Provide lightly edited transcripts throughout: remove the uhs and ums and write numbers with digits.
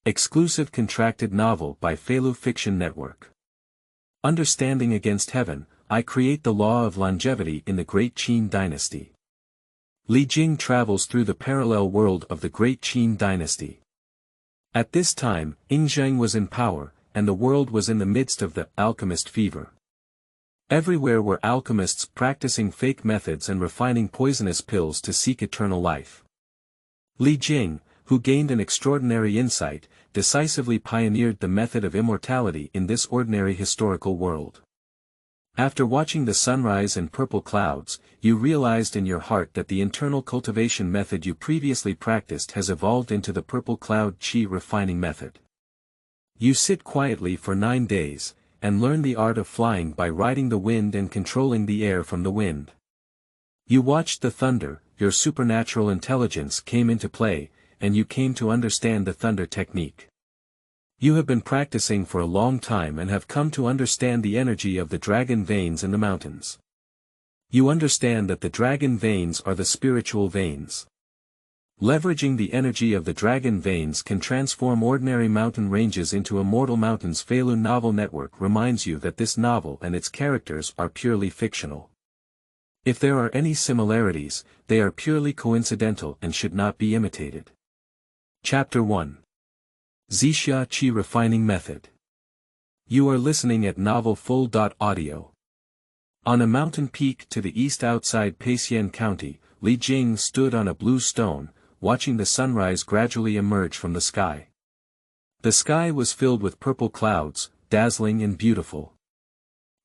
Exclusive contracted novel by Feilu Fiction Network. Understanding against heaven, I create the law of longevity in the Great Qin Dynasty. Li Jing travels through the parallel world of the Great Qin Dynasty. At this time, Ying Zheng was in power, and the world was in the midst of the alchemist fever. Everywhere were alchemists practicing fake methods and refining poisonous pills to seek eternal life. Li Jing, who gained an extraordinary insight, decisively pioneered the method of immortality in this ordinary historical world. After watching the sunrise and purple clouds, you realized in your heart that the internal cultivation method you previously practiced has evolved into the purple cloud qi refining method. You sit quietly for 9 days, and learn the art of flying by riding the wind and controlling the air from the wind. You watched the thunder, your supernatural intelligence came into play, and you came to understand the thunder technique. You have been practicing for a long time and have come to understand the energy of the dragon veins in the mountains. You understand that the dragon veins are the spiritual veins. Leveraging the energy of the dragon veins can transform ordinary mountain ranges into immortal mountains. Feilu Novel Network reminds you that this novel and its characters are purely fictional. If there are any similarities, they are purely coincidental and should not be imitated. Chapter 1. Zixia Qi Refining Method. You are listening at novelfull.audio. On a mountain peak to the east outside Peixian County, Li Jing stood on a blue stone, watching the sunrise gradually emerge from the sky. The sky was filled with purple clouds, dazzling and beautiful.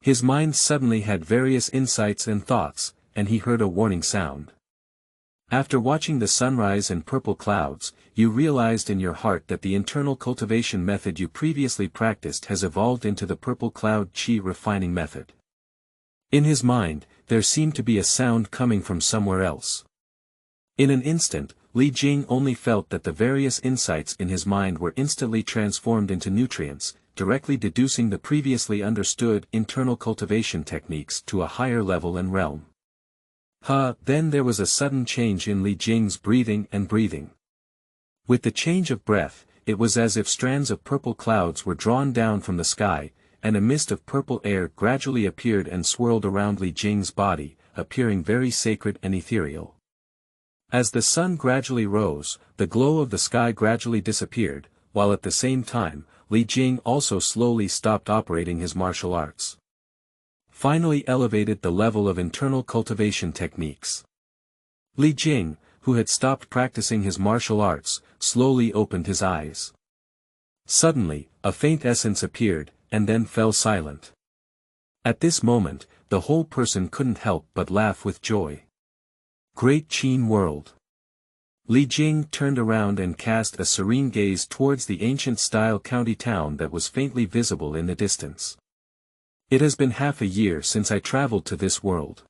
His mind suddenly had various insights and thoughts, and he heard a warning sound. After watching the sunrise and purple clouds, you realized in your heart that the internal cultivation method you previously practiced has evolved into the purple cloud qi refining method. In his mind, there seemed to be a sound coming from somewhere else. In an instant, Li Jing only felt that the various insights in his mind were instantly transformed into nutrients, directly deducing the previously understood internal cultivation techniques to a higher level and realm. Then there was a sudden change in Li Jing's breathing. With the change of breath, it was as if strands of purple clouds were drawn down from the sky, and a mist of purple air gradually appeared and swirled around Li Jing's body, appearing very sacred and ethereal. As the sun gradually rose, the glow of the sky gradually disappeared, while at the same time, Li Jing also slowly stopped operating his martial arts. Finally elevated the level of internal cultivation techniques. Li Jing, who had stopped practicing his martial arts, slowly opened his eyes. Suddenly, a faint essence appeared, and then fell silent. At this moment, the whole person couldn't help but laugh with joy. Great Qin World. Li Jing turned around and cast a serene gaze towards the ancient-style county town that was faintly visible in the distance. It has been half a year since I traveled to this world.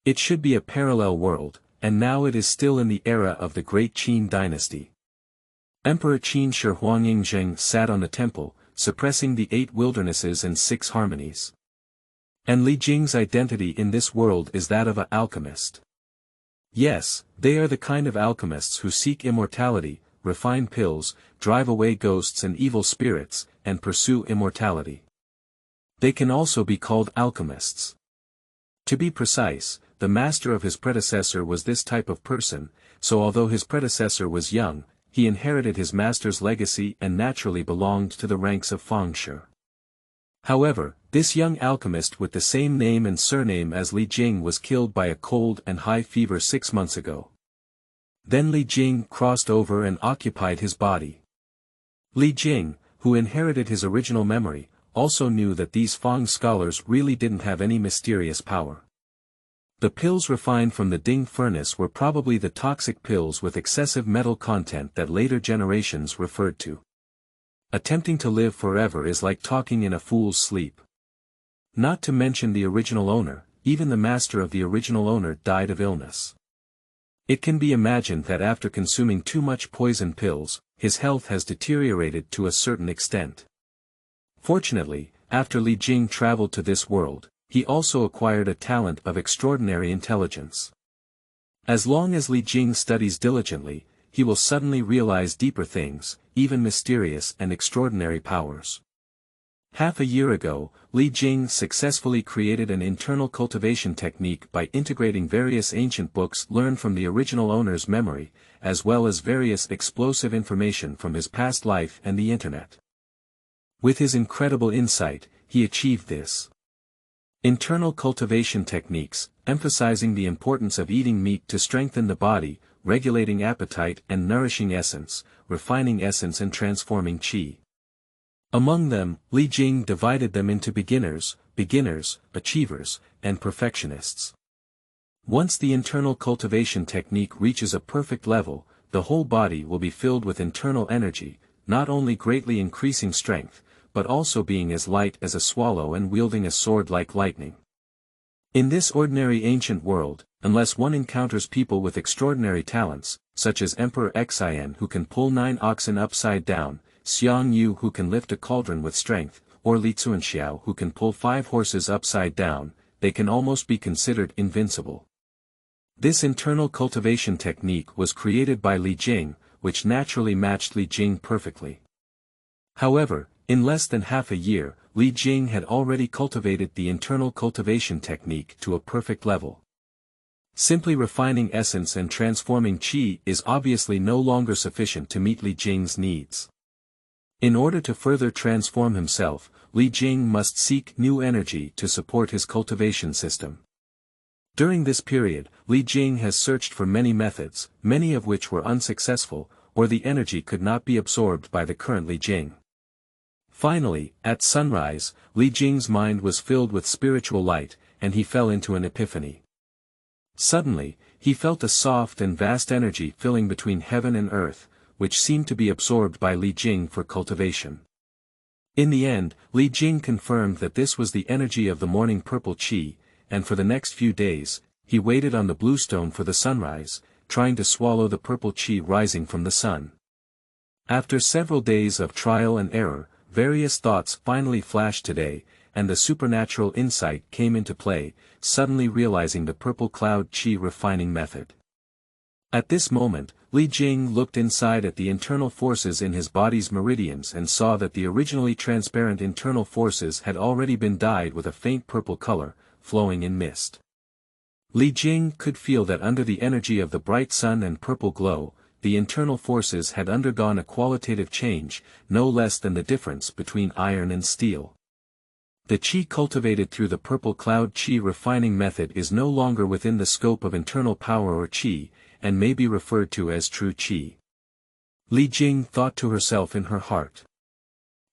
It should be a parallel world, and now it is still in the era of the Great Qin Dynasty. Emperor Qin Shi Huang Ying Zheng sat on the temple, suppressing the 8 wildernesses and 6 harmonies. And Li Jing's identity in this world is that of an alchemist. Yes, they are the kind of alchemists who seek immortality, refine pills, drive away ghosts and evil spirits, and pursue immortality. They can also be called alchemists. To be precise, the master of his predecessor was this type of person, so although his predecessor was young, he inherited his master's legacy and naturally belonged to the ranks of Fangshi. However, this young alchemist with the same name and surname as Li Jing was killed by a cold and high fever 6 months ago. Then Li Jing crossed over and occupied his body. Li Jing, who inherited his original memory, also knew that these Fang scholars really didn't have any mysterious power. The pills refined from the Ding furnace were probably the toxic pills with excessive metal content that later generations referred to. Attempting to live forever is like talking in a fool's sleep. Not to mention the original owner, even the master of the original owner died of illness. It can be imagined that after consuming too much poison pills, his health has deteriorated to a certain extent. Fortunately, after Li Jing traveled to this world, he also acquired a talent of extraordinary intelligence. As long as Li Jing studies diligently, he will suddenly realize deeper things, even mysterious and extraordinary powers. Half a year ago, Li Jing successfully created an internal cultivation technique by integrating various ancient books learned from the original owner's memory, as well as various explosive information from his past life and the internet. With his incredible insight, he achieved this. Internal cultivation techniques, emphasizing the importance of eating meat to strengthen the body, regulating appetite and nourishing essence, refining essence and transforming qi. Among them, Li Jing divided them into beginners, achievers, and perfectionists. Once the internal cultivation technique reaches a perfect level, the whole body will be filled with internal energy, not only greatly increasing strength, but also being as light as a swallow and wielding a sword like lightning. In this ordinary ancient world, unless one encounters people with extraordinary talents, such as Emperor Xian who can pull 9 oxen upside down, Xiang Yu who can lift a cauldron with strength, or Li Zuanxiao who can pull 5 horses upside down, they can almost be considered invincible. This internal cultivation technique was created by Li Jing, which naturally matched Li Jing perfectly. However, in less than half a year, Li Jing had already cultivated the internal cultivation technique to a perfect level. Simply refining essence and transforming qi is obviously no longer sufficient to meet Li Jing's needs. In order to further transform himself, Li Jing must seek new energy to support his cultivation system. During this period, Li Jing has searched for many methods, many of which were unsuccessful, or the energy could not be absorbed by the current Li Jing. Finally, at sunrise, Li Jing's mind was filled with spiritual light, and he fell into an epiphany. Suddenly, he felt a soft and vast energy filling between heaven and earth, which seemed to be absorbed by Li Jing for cultivation. In the end, Li Jing confirmed that this was the energy of the morning purple qi, and for the next few days, he waited on the blue stone for the sunrise, trying to swallow the purple qi rising from the sun. After several days of trial and error, various thoughts finally flashed today, and the supernatural insight came into play, suddenly realizing the purple cloud qi refining method. At this moment, Li Jing looked inside at the internal forces in his body's meridians and saw that the originally transparent internal forces had already been dyed with a faint purple color, flowing in mist. Li Jing could feel that under the energy of the bright sun and purple glow, the internal forces had undergone a qualitative change, no less than the difference between iron and steel. The qi cultivated through the purple cloud qi refining method is no longer within the scope of internal power or qi, and may be referred to as true qi. Li Jing thought to herself in her heart.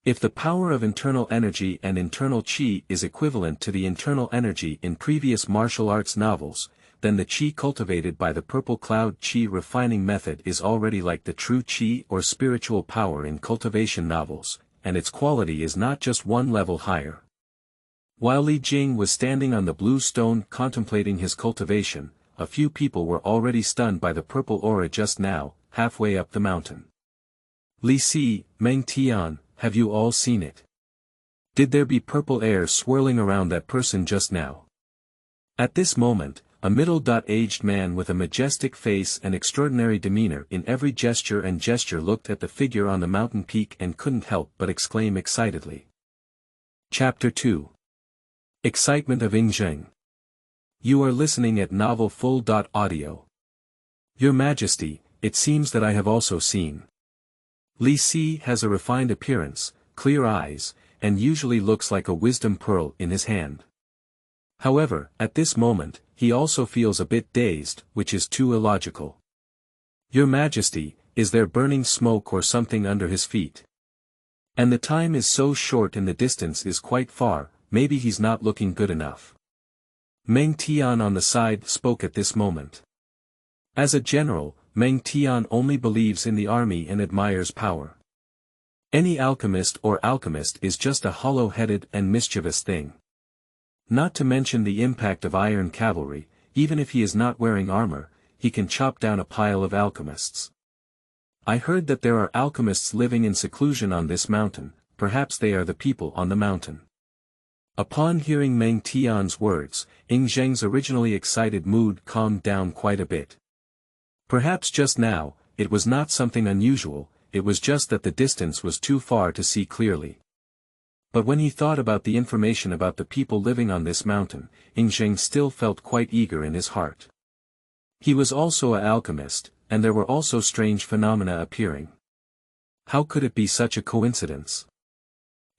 If the power of internal energy and internal qi is equivalent to the internal energy in previous martial arts novels, then the qi cultivated by the purple cloud qi refining method is already like the true qi or spiritual power in cultivation novels, and its quality is not just one level higher. While Li Jing was standing on the blue stone contemplating his cultivation, a few people were already stunned by the purple aura just now, halfway up the mountain. Li Si, Meng Tian, have you all seen it? Did there be purple air swirling around that person just now? At this moment, a middle-aged man with a majestic face and extraordinary demeanor in every gesture looked at the figure on the mountain peak and couldn't help but exclaim excitedly. Chapter 2. Excitement of Ying Zheng. You are listening at novelfull.audio. Your Majesty, it seems that I have also seen. Li Si has a refined appearance, clear eyes, and usually looks like a wisdom pearl in his hand. However, at this moment, he also feels a bit dazed, which is too illogical. Your Majesty, is there burning smoke or something under his feet? And the time is so short and the distance is quite far, maybe he's not looking good enough. Meng Tian on the side spoke at this moment. As a general, Meng Tian only believes in the army and admires power. Any alchemist or alchemist is just a hollow-headed and mischievous thing. Not to mention the impact of iron cavalry, even if he is not wearing armor, he can chop down a pile of alchemists. I heard that there are alchemists living in seclusion on this mountain, perhaps they are the people on the mountain. Upon hearing Meng Tian's words, Ying Zheng's originally excited mood calmed down quite a bit. Perhaps just now, it was not something unusual, it was just that the distance was too far to see clearly. But when he thought about the information about the people living on this mountain, Ying Zheng still felt quite eager in his heart. He was also an alchemist, and there were also strange phenomena appearing. How could it be such a coincidence?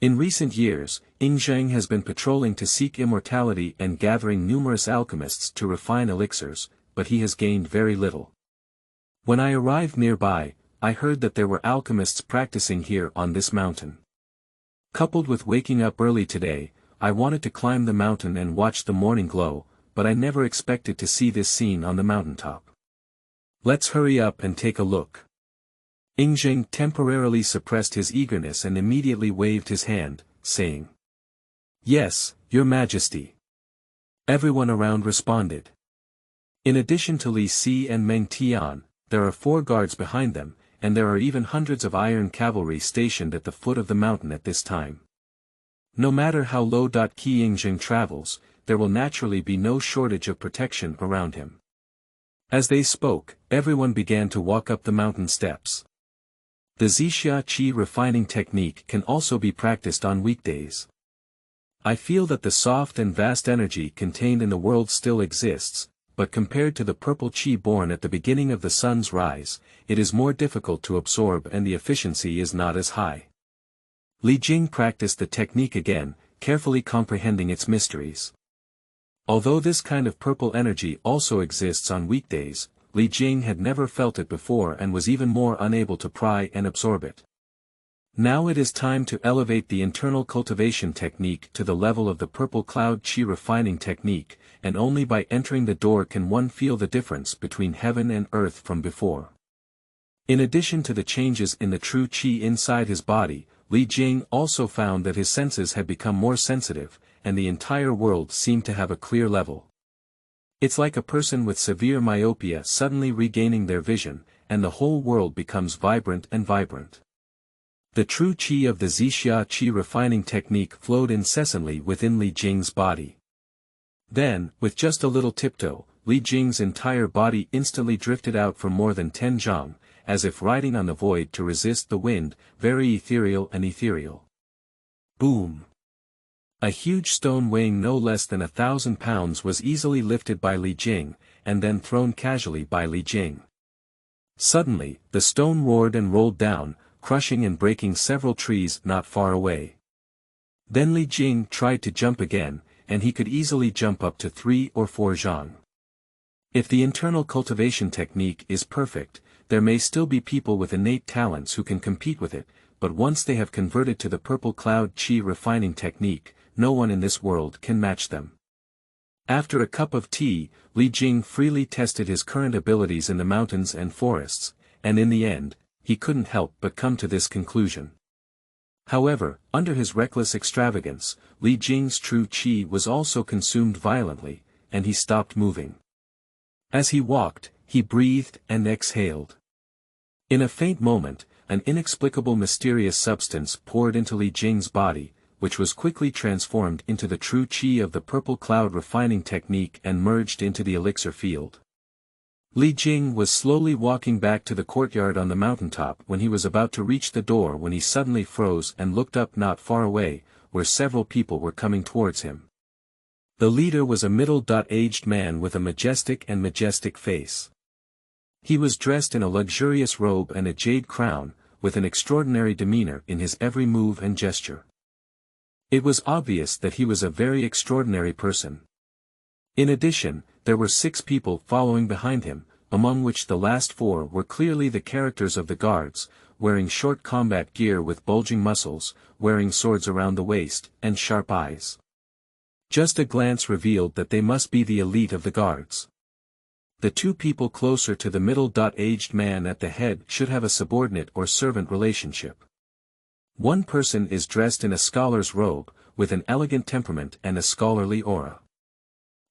In recent years, Ying Zheng has been patrolling to seek immortality and gathering numerous alchemists to refine elixirs, but he has gained very little. When I arrived nearby, I heard that there were alchemists practicing here on this mountain. Coupled with waking up early today, I wanted to climb the mountain and watch the morning glow, but I never expected to see this scene on the mountaintop. Let's hurry up and take a look. Ying Zheng temporarily suppressed his eagerness and immediately waved his hand, saying, "Yes, Your Majesty." Everyone around responded. In addition to Li Si and Meng Tian, there are 4 guards behind them, and there are even hundreds of iron cavalry stationed at the foot of the mountain at this time. No matter how low key Ying Zheng travels, there will naturally be no shortage of protection around him. As they spoke, everyone began to walk up the mountain steps. The Zixia qi refining technique can also be practiced on weekdays. I feel that the soft and vast energy contained in the world still exists, but compared to the purple qi born at the beginning of the sun's rise, it is more difficult to absorb and the efficiency is not as high. Li Jing practiced the technique again, carefully comprehending its mysteries. Although this kind of purple energy also exists on weekdays, Li Jing had never felt it before and was even more unable to pry and absorb it. Now it is time to elevate the internal cultivation technique to the level of the purple cloud qi refining technique, and only by entering the door can one feel the difference between heaven and earth from before. In addition to the changes in the true qi inside his body, Li Jing also found that his senses had become more sensitive, and the entire world seemed to have a clear level. It's like a person with severe myopia suddenly regaining their vision, and the whole world becomes vibrant and vibrant. The true qi of the Zixia qi refining technique flowed incessantly within Li Jing's body. Then, with just a little tiptoe, Li Jing's entire body instantly drifted out for more than 10 zhang, as if riding on the void to resist the wind, very ethereal and ethereal. Boom! A huge stone weighing no less than 1,000 pounds was easily lifted by Li Jing, and then thrown casually by Li Jing. Suddenly, the stone roared and rolled down, crushing and breaking several trees not far away. Then Li Jing tried to jump again, and he could easily jump up to 3 or 4 zhang. If the internal cultivation technique is perfect, there may still be people with innate talents who can compete with it, but once they have converted to the purple cloud qi refining technique, no one in this world can match them. After a cup of tea, Li Jing freely tested his current abilities in the mountains and forests, and in the end, he couldn't help but come to this conclusion. However, under his reckless extravagance, Li Jing's true qi was also consumed violently, and he stopped moving. As he walked, he breathed and exhaled. In a faint moment, an inexplicable mysterious substance poured into Li Jing's body, which was quickly transformed into the true qi of the purple cloud refining technique and merged into the elixir field. Li Jing was slowly walking back to the courtyard on the mountaintop when he was about to reach the door when he suddenly froze and looked up not far away, where several people were coming towards him. The leader was a middle-aged man with a majestic face. He was dressed in a luxurious robe and a jade crown, with an extraordinary demeanor in his every move and gesture. It was obvious that he was a very extraordinary person. In addition, there were 6 people following behind him, among which the last 4 were clearly the characters of the guards, wearing short combat gear with bulging muscles, wearing swords around the waist, and sharp eyes. Just a glance revealed that they must be the elite of the guards. The 2 people closer to the middle-aged man at the head should have a subordinate or servant relationship. One person is dressed in a scholar's robe, with an elegant temperament and a scholarly aura.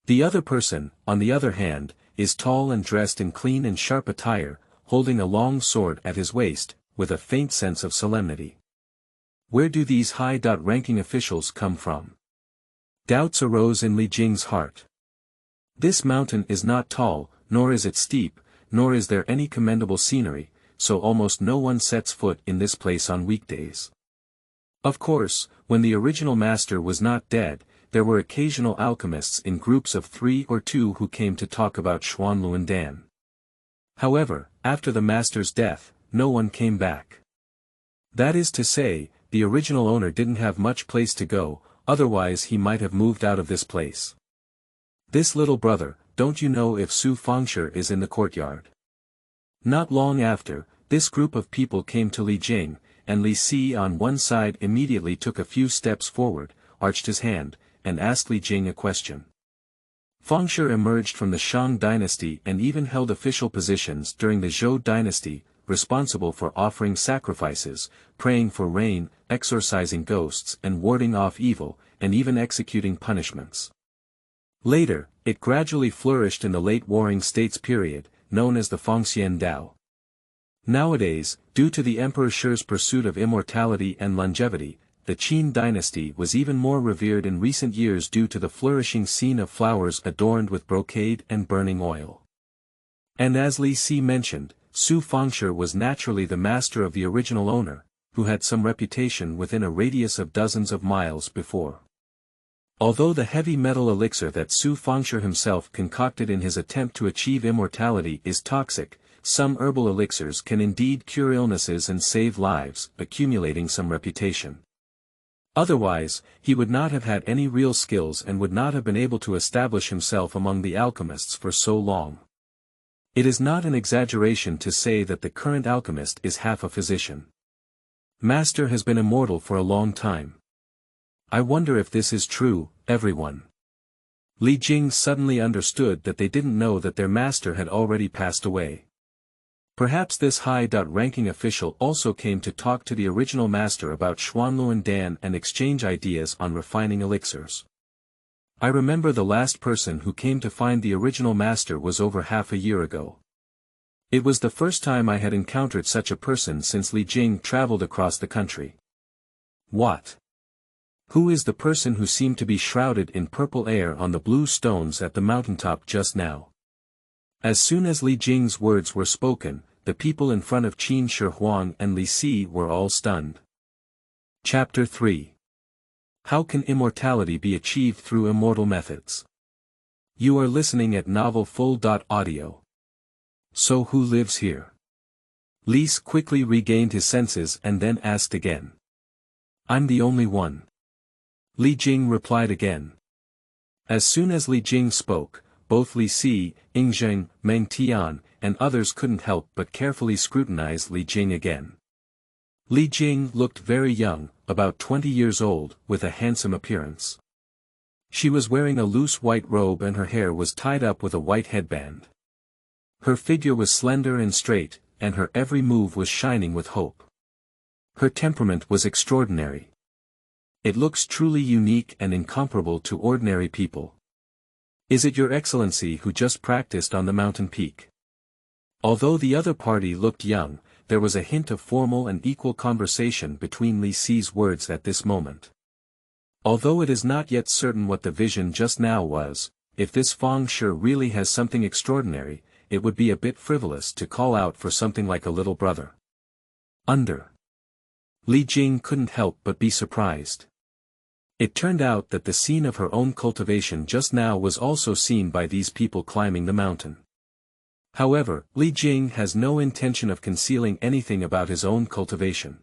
The other person, on the other hand, is tall and dressed in clean and sharp attire, holding a long sword at his waist, with a faint sense of solemnity. Where do these high-ranking officials come from? Doubts arose in Li Jing's heart. This mountain is not tall, nor is it steep, nor is there any commendable scenery, so almost no one sets foot in this place on weekdays. Of course, when the original master was not dead, there were occasional alchemists in groups of 3 or 2 who came to talk about Xuanluandan. However, after the master's death, no one came back. That is to say, the original owner didn't have much place to go, otherwise he might have moved out of this place. This little brother, don't you know if Su Fengshi is in the courtyard? Not long after, this group of people came to Li Jing, and Li Si on one side immediately took a few steps forward, arched his hand, and asked Li Jing a question. Fengshi emerged from the Shang dynasty and even held official positions during the Zhou dynasty, responsible for offering sacrifices, praying for rain, exorcising ghosts and warding off evil, and even executing punishments. Later, it gradually flourished in the late Warring States period, known as the Fengxian Dao. Nowadays, due to the Emperor Shi's pursuit of immortality and longevity, the Qin dynasty was even more revered in recent years due to the flourishing scene of flowers adorned with brocade and burning oil. And as Li Si mentioned, Su Fengshi was naturally the master of the original owner, who had some reputation within a radius of dozens of miles before. Although the heavy metal elixir that Su Fengshi himself concocted in his attempt to achieve immortality is toxic, some herbal elixirs can indeed cure illnesses and save lives, accumulating some reputation. Otherwise, he would not have had any real skills and would not have been able to establish himself among the alchemists for so long. It is not an exaggeration to say that the current alchemist is half a physician. Master has been immortal for a long time. I wonder if this is true, everyone. Li Jing suddenly understood that they didn't know that their master had already passed away. Perhaps this high-ranking official also came to talk to the original master about Xuanluandan and exchange ideas on refining elixirs. I remember the last person who came to find the original master was over half a year ago. It was the first time I had encountered such a person since Li Jing traveled across the country. What? Who is the person who seemed to be shrouded in purple air on the blue stones at the mountaintop just now? As soon as Li Jing's words were spoken, the people in front of Qin Shi Huang and Li Si were all stunned. Chapter 3. How can immortality be achieved through immortal methods? You are listening at novelfull.audio. So who lives here? Li Si quickly regained his senses and then asked again. I'm the only one. Li Jing replied again. As soon as Li Jing spoke, both Li Si, Ying Zheng, Meng Tian, and others couldn't help but carefully scrutinize Li Jing again. Li Jing looked very young, about 20 years old, with a handsome appearance. She was wearing a loose white robe and her hair was tied up with a white headband. Her figure was slender and straight, and her every move was shining with hope. Her temperament was extraordinary. It looks truly unique and incomparable to ordinary people. Is it your excellency who just practiced on the mountain peak? Although the other party looked young, there was a hint of formal and equal conversation between Li Si's words at this moment. Although it is not yet certain what the vision just now was, if this Fengshi really has something extraordinary, it would be a bit frivolous to call out for something like a little brother. Li Jing couldn't help but be surprised. It turned out that the scene of her own cultivation just now was also seen by these people climbing the mountain. However, Li Jing has no intention of concealing anything about his own cultivation.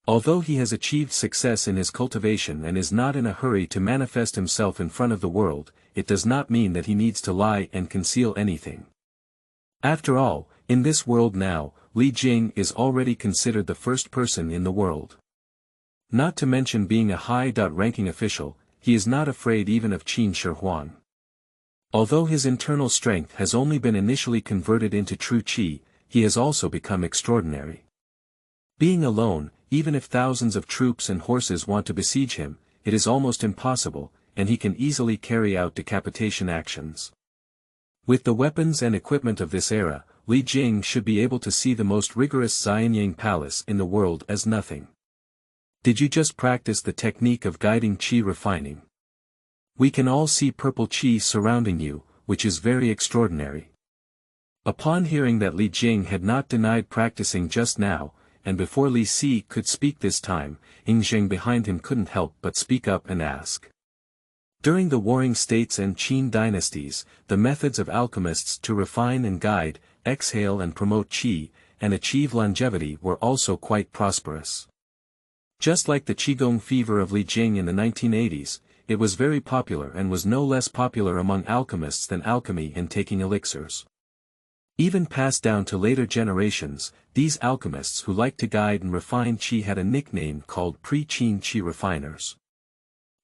Although he has achieved success in his cultivation and is not in a hurry to manifest himself in front of the world, it does not mean that he needs to lie and conceal anything. After all, in this world now, Li Jing is already considered the first person in the world. Not to mention being a high-ranking official, he is not afraid even of Qin Shi Huang. Although his internal strength has only been initially converted into true qi, he has also become extraordinary. Being alone, even if thousands of troops and horses want to besiege him, it is almost impossible, and he can easily carry out decapitation actions. With the weapons and equipment of this era, Li Jing should be able to see the most rigorous Xianyang palace in the world as nothing. Did you just practice the technique of guiding qi refining? We can all see purple qi surrounding you, which is very extraordinary. Upon hearing that Li Jing had not denied practicing just now, and before Li Si could speak this time, Ying Zheng behind him couldn't help but speak up and ask. During the Warring States and Qin dynasties, the methods of alchemists to refine and guide, exhale and promote qi, and achieve longevity were also quite prosperous. Just like the Qigong fever of Li Jing in the 1980s, it was very popular and was no less popular among alchemists than alchemy and taking elixirs. Even passed down to later generations, these alchemists who liked to guide and refine qi had a nickname called pre-qin qi refiners.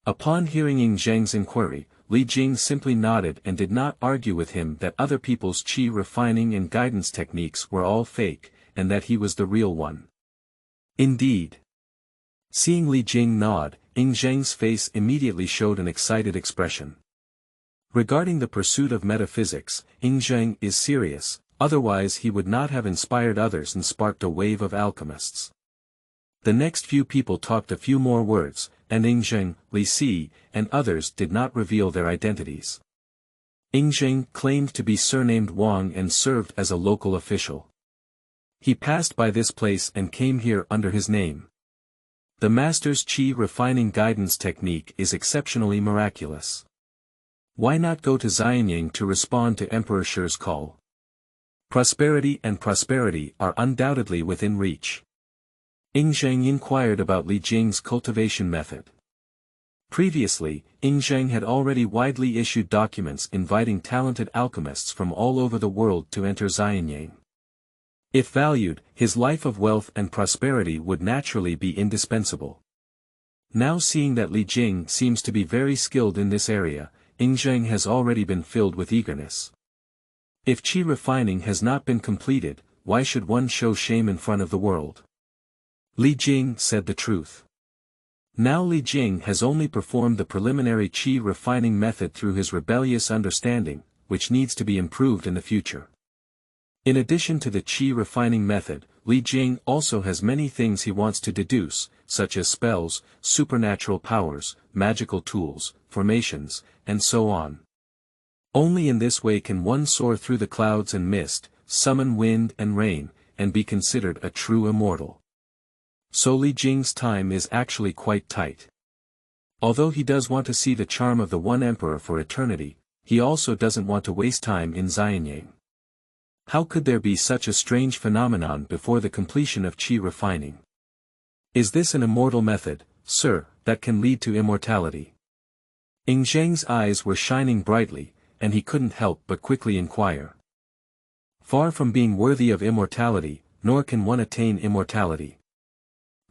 Upon hearing Ying Zheng's inquiry, Li Jing simply nodded and did not argue with him that other people's qi refining and guidance techniques were all fake, and that he was the real one. Indeed. Seeing Li Jing nod, Ying Zheng's face immediately showed an excited expression. Regarding the pursuit of metaphysics, Ying Zheng is serious, otherwise he would not have inspired others and sparked a wave of alchemists. The next few people talked a few more words, and Ying Zheng, Li Si, and others did not reveal their identities. Ying Zheng claimed to be surnamed Wang and served as a local official. He passed by this place and came here under his name. The master's qi refining guidance technique is exceptionally miraculous. Why not go to Xianying to respond to Emperor Shi's call? Prosperity are undoubtedly within reach. Ying Zheng inquired about Li Jing's cultivation method. Previously, Ying Zheng had already widely issued documents inviting talented alchemists from all over the world to enter Xianying. If valued, his life of wealth and prosperity would naturally be indispensable. Now seeing that Li Jing seems to be very skilled in this area, Ying Zheng has already been filled with eagerness. If qi refining has not been completed, why should one show shame in front of the world? Li Jing said the truth. Now Li Jing has only performed the preliminary qi refining method through his rebellious understanding, which needs to be improved in the future. In addition to the qi refining method, Li Jing also has many things he wants to deduce, such as spells, supernatural powers, magical tools, formations, and so on. Only in this way can one soar through the clouds and mist, summon wind and rain, and be considered a true immortal. So Li Jing's time is actually quite tight. Although he does want to see the charm of the One Emperor for eternity, he also doesn't want to waste time in Xianying. How could there be such a strange phenomenon before the completion of qi refining? Is this an immortal method, sir, that can lead to immortality? Ying Zheng's eyes were shining brightly, and he couldn't help but quickly inquire. Far from being worthy of immortality, nor can one attain immortality.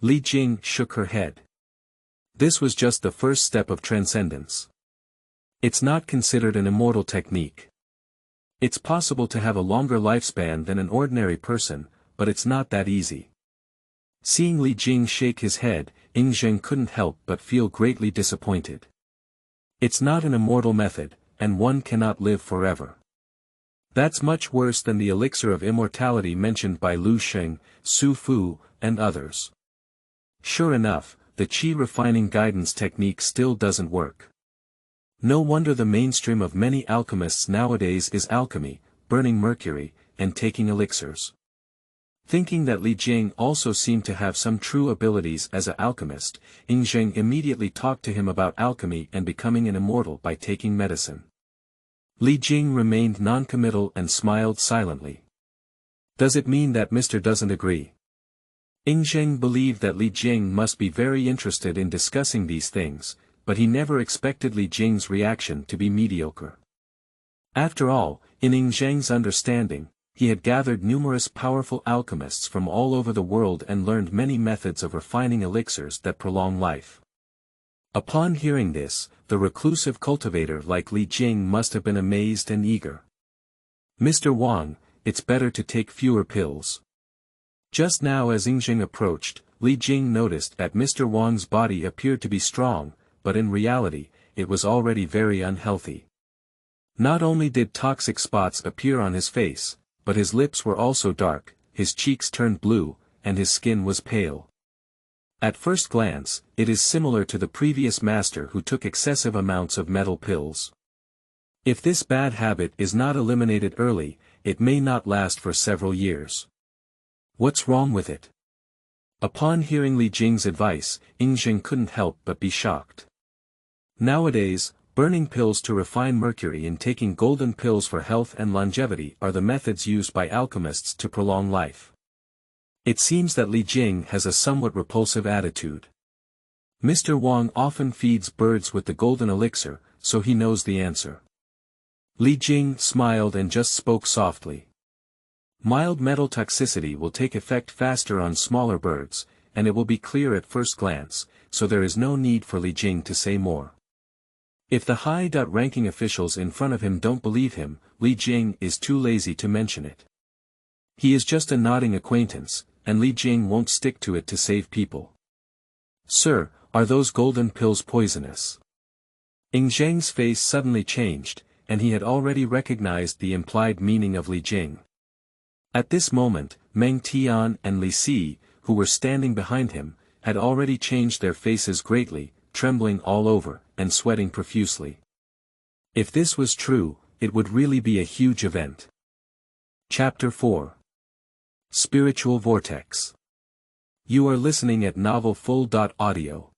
Li Jing shook her head. This was just the first step of transcendence. It's not considered an immortal technique. It's possible to have a longer lifespan than an ordinary person, but it's not that easy. Seeing Li Jing shake his head, Ying Zheng couldn't help but feel greatly disappointed. It's not an immortal method, and one cannot live forever. That's much worse than the elixir of immortality mentioned by Lu Sheng, Su Fu, and others. Sure enough, the qi refining guidance technique still doesn't work. No wonder the mainstream of many alchemists nowadays is alchemy, burning mercury, and taking elixirs. Thinking that Li Jing also seemed to have some true abilities as an alchemist, Ying Zheng immediately talked to him about alchemy and becoming an immortal by taking medicine. Li Jing remained non-committal and smiled silently. Does it mean that Mr. doesn't agree? Ying Zheng believed that Li Jing must be very interested in discussing these things, but he never expected Li Jing's reaction to be mediocre. After all, in Ying Zheng's understanding, he had gathered numerous powerful alchemists from all over the world and learned many methods of refining elixirs that prolong life. Upon hearing this, the reclusive cultivator like Li Jing must have been amazed and eager. Mr. Wang, it's better to take fewer pills. Just now as Ying Zheng approached, Li Jing noticed that Mr. Wang's body appeared to be strong, but in reality, it was already very unhealthy. Not only did toxic spots appear on his face, but his lips were also dark, his cheeks turned blue, and his skin was pale. At first glance, it is similar to the previous master who took excessive amounts of metal pills. If this bad habit is not eliminated early, it may not last for several years. What's wrong with it? Upon hearing Li Jing's advice, Ying Zheng couldn't help but be shocked. Nowadays, burning pills to refine mercury and taking golden pills for health and longevity are the methods used by alchemists to prolong life. It seems that Li Jing has a somewhat repulsive attitude. Mr. Wang often feeds birds with the golden elixir, so he knows the answer. Li Jing smiled and just spoke softly. Mild metal toxicity will take effect faster on smaller birds, and it will be clear at first glance, so there is no need for Li Jing to say more. If the high-ranking officials in front of him don't believe him, Li Jing is too lazy to mention it. He is just a nodding acquaintance, and Li Jing won't stick to it to save people. Sir, are those golden pills poisonous? Ying Zheng's face suddenly changed, and he had already recognized the implied meaning of Li Jing. At this moment, Meng Tian and Li Si, who were standing behind him, had already changed their faces greatly, trembling all over, and sweating profusely. If this was true, it would really be a huge event. Chapter 4. Spiritual Vortex. You are listening at novelfull.audio.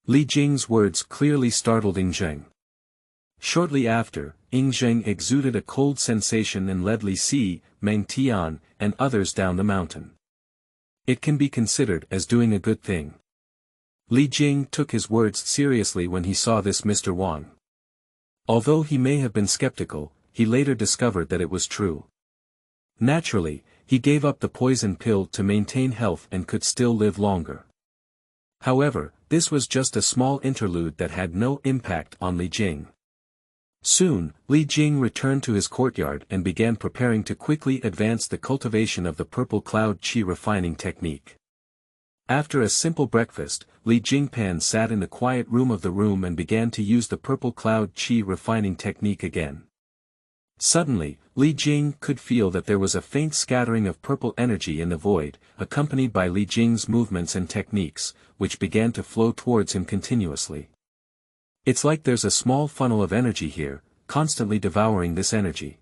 Li Jing's words clearly startled Ying Zheng. Shortly after, Ying Zheng exuded a cold sensation and led Li Si, Meng Tian, and others down the mountain. It can be considered as doing a good thing. Li Jing took his words seriously when he saw this Mr. Wang. Although he may have been skeptical, he later discovered that it was true. Naturally, he gave up the poison pill to maintain health and could still live longer. However, this was just a small interlude that had no impact on Li Jing. Soon, Li Jing returned to his courtyard and began preparing to quickly advance the cultivation of the purple cloud qi refining technique. After a simple breakfast, Li Jingpan sat in the quiet room of the room and began to use the purple cloud qi refining technique again. Suddenly, Li Jing could feel that there was a faint scattering of purple energy in the void, accompanied by Li Jing's movements and techniques, which began to flow towards him continuously. It's like there's a small funnel of energy here, constantly devouring this energy.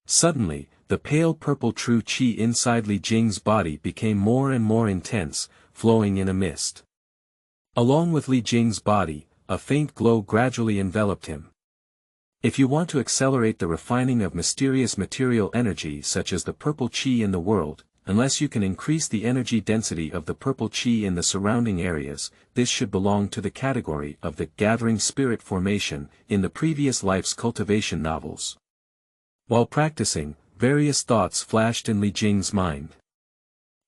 Suddenly, the pale purple true qi inside Li Jing's body became more and more intense, flowing in a mist. Along with Li Jing's body, a faint glow gradually enveloped him. If you want to accelerate the refining of mysterious material energy such as the purple qi in the world, unless you can increase the energy density of the purple qi in the surrounding areas, this should belong to the category of the gathering spirit formation in the previous life's cultivation novels. While practicing, various thoughts flashed in Li Jing's mind.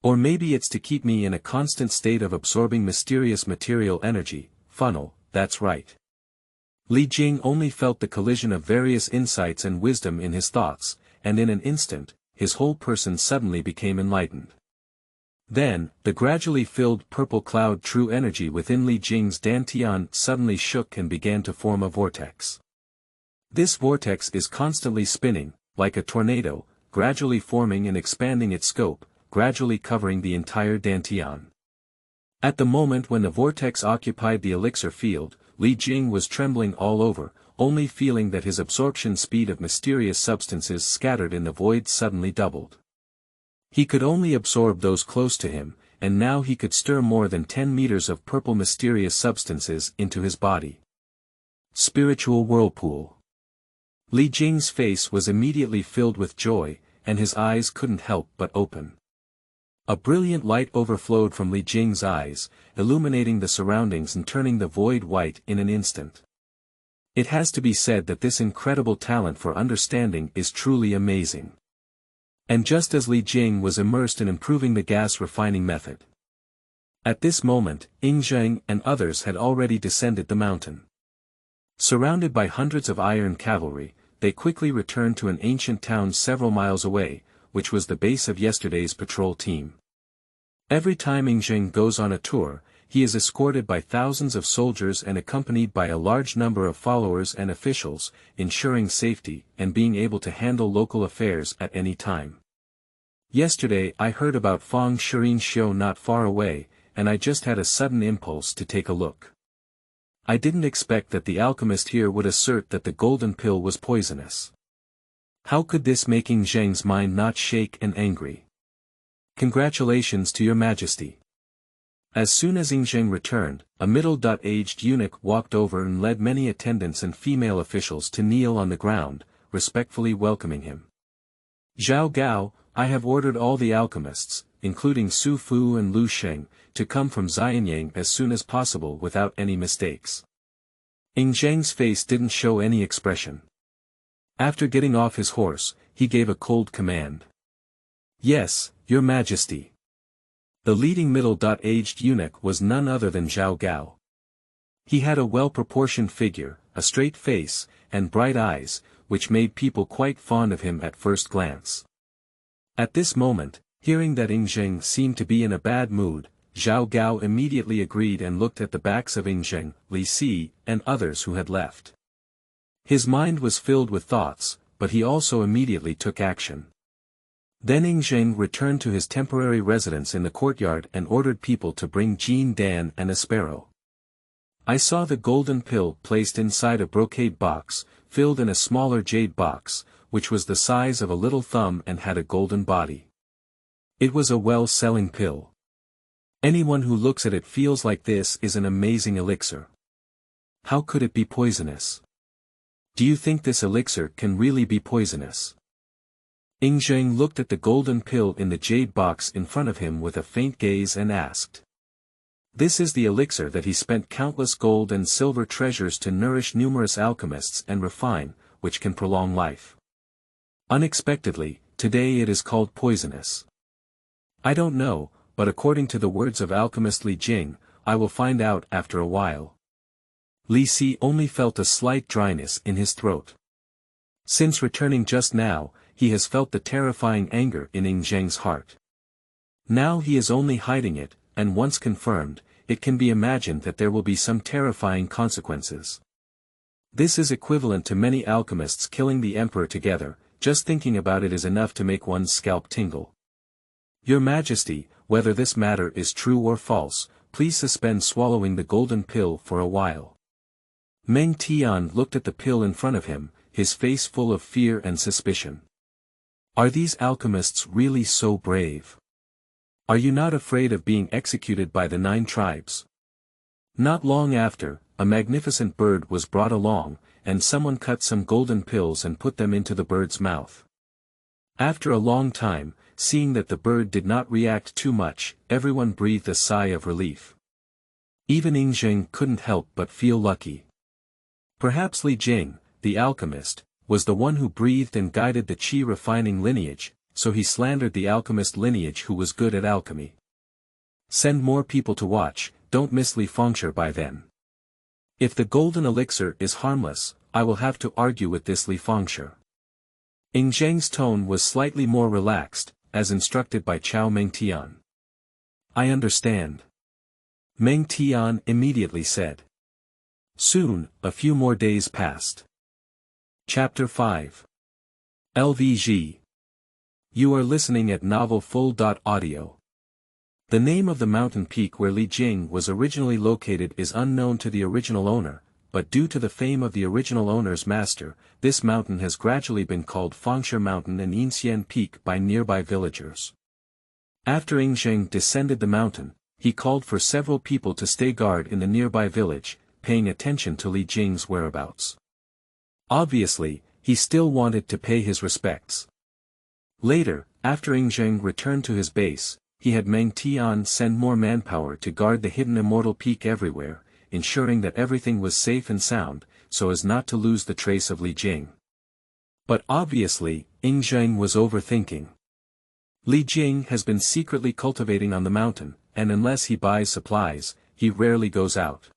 Or maybe it's to keep me in a constant state of absorbing mysterious material energy, funnel, that's right. Li Jing only felt the collision of various insights and wisdom in his thoughts, and in an instant, his whole person suddenly became enlightened. Then, the gradually filled purple cloud true energy within Li Jing's dantian suddenly shook and began to form a vortex. This vortex is constantly spinning, like a tornado, gradually forming and expanding its scope, gradually covering the entire dantian. At the moment when the vortex occupied the elixir field, Li Jing was trembling all over, only feeling that his absorption speed of mysterious substances scattered in the void suddenly doubled. He could only absorb those close to him, and now he could stir more than 10 meters of purple mysterious substances into his body. Spiritual whirlpool. Li Jing's face was immediately filled with joy, and his eyes couldn't help but open. A brilliant light overflowed from Li Jing's eyes, illuminating the surroundings and turning the void white in an instant. It has to be said that this incredible talent for understanding is truly amazing. And just as Li Jing was immersed in improving the gas refining method. At this moment, Ying Zheng and others had already descended the mountain. Surrounded by hundreds of iron cavalry, they quickly returned to an ancient town several miles away, which was the base of yesterday's patrol team. Every time Ying Zheng goes on a tour, he is escorted by thousands of soldiers and accompanied by a large number of followers and officials, ensuring safety and being able to handle local affairs at any time. Yesterday I heard about Fang Shirin Xiu not far away, and I just had a sudden impulse to take a look. I didn't expect that the alchemist here would assert that the golden pill was poisonous. How could this make Ying Zheng's mind not shake and angry? Congratulations to your majesty. As soon as Ying Zheng returned, a middle-aged eunuch walked over and led many attendants and female officials to kneel on the ground, respectfully welcoming him. Zhao Gao, I have ordered all the alchemists, including Su Fu and Lu Sheng, to come from Xianyang as soon as possible without any mistakes. Ying Zheng's face didn't show any expression. After getting off his horse, he gave a cold command. Yes, your majesty. The leading middle-aged eunuch was none other than Zhao Gao. He had a well-proportioned figure, a straight face, and bright eyes, which made people quite fond of him at first glance. At this moment, hearing that Ying Zheng seemed to be in a bad mood, Zhao Gao immediately agreed and looked at the backs of Ying Zheng, Li Si, and others who had left. His mind was filled with thoughts, but he also immediately took action. Then Ying Zheng returned to his temporary residence in the courtyard and ordered people to bring Jin Dan and a sparrow. I saw the golden pill placed inside a brocade box, filled in a smaller jade box, which was the size of a little thumb and had a golden body. It was a well-selling pill. Anyone who looks at it feels like this is an amazing elixir. How could it be poisonous? Do you think this elixir can really be poisonous? Ying Zheng looked at the golden pill in the jade box in front of him with a faint gaze and asked. This is the elixir that he spent countless gold and silver treasures to nourish numerous alchemists and refine, which can prolong life. Unexpectedly, today it is called poisonous. I don't know, but according to the words of alchemist Li Jing, I will find out after a while. Li Si only felt a slight dryness in his throat. Since returning just now, he has felt the terrifying anger in Ying Zheng's heart. Now he is only hiding it, and once confirmed, it can be imagined that there will be some terrifying consequences. This is equivalent to many alchemists killing the emperor together, just thinking about it is enough to make one's scalp tingle. Your Majesty, whether this matter is true or false, please suspend swallowing the golden pill for a while. Meng Tian looked at the pill in front of him, his face full of fear and suspicion. Are these alchemists really so brave? Are you not afraid of being executed by the 9 tribes? Not long after, a magnificent bird was brought along, and someone cut some golden pills and put them into the bird's mouth. After a long time, seeing that the bird did not react too much, everyone breathed a sigh of relief. Even Ying Zheng couldn't help but feel lucky. Perhaps Li Jing, the alchemist, was the one who breathed and guided the qi refining lineage, so he slandered the alchemist lineage who was good at alchemy. Send more people to watch, don't miss Li Fengshe by then. If the golden elixir is harmless, I will have to argue with this Li Fengshe. Ying Zheng's tone was slightly more relaxed, as instructed by Chao Meng Tian. I understand. Meng Tian immediately said. Soon, a few more days passed. Chapter 5. LVG. You are listening at novelfull.audio. The name of the mountain peak where Li Jing was originally located is unknown to the original owner, but due to the fame of the original owner's master, this mountain has gradually been called Fengshe Mountain and Yinxian Peak by nearby villagers. After Ying Zheng descended the mountain, he called for several people to stay guard in the nearby village, paying attention to Li Jing's whereabouts. Obviously, he still wanted to pay his respects. Later, after Ying Zheng returned to his base, he had Meng Tian send more manpower to guard the hidden Immortal Peak everywhere, ensuring that everything was safe and sound, so as not to lose the trace of Li Jing. But obviously, Ying Zheng was overthinking. Li Jing has been secretly cultivating on the mountain, and unless he buys supplies, he rarely goes out.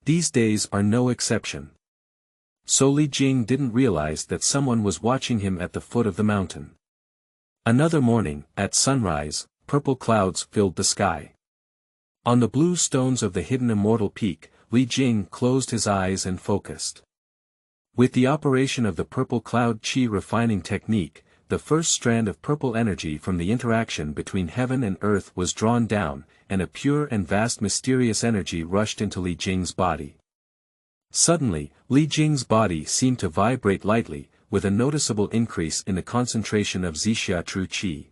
These days are no exception. So Li Jing didn't realize that someone was watching him at the foot of the mountain. Another morning, at sunrise, purple clouds filled the sky. On the blue stones of the hidden Immortal Peak, Li Jing closed his eyes and focused. With the operation of the purple cloud qi refining technique, the first strand of purple energy from the interaction between heaven and earth was drawn down, and a pure and vast mysterious energy rushed into Li Jing's body. Suddenly, Li Jing's body seemed to vibrate lightly, with a noticeable increase in the concentration of Zixia true qi.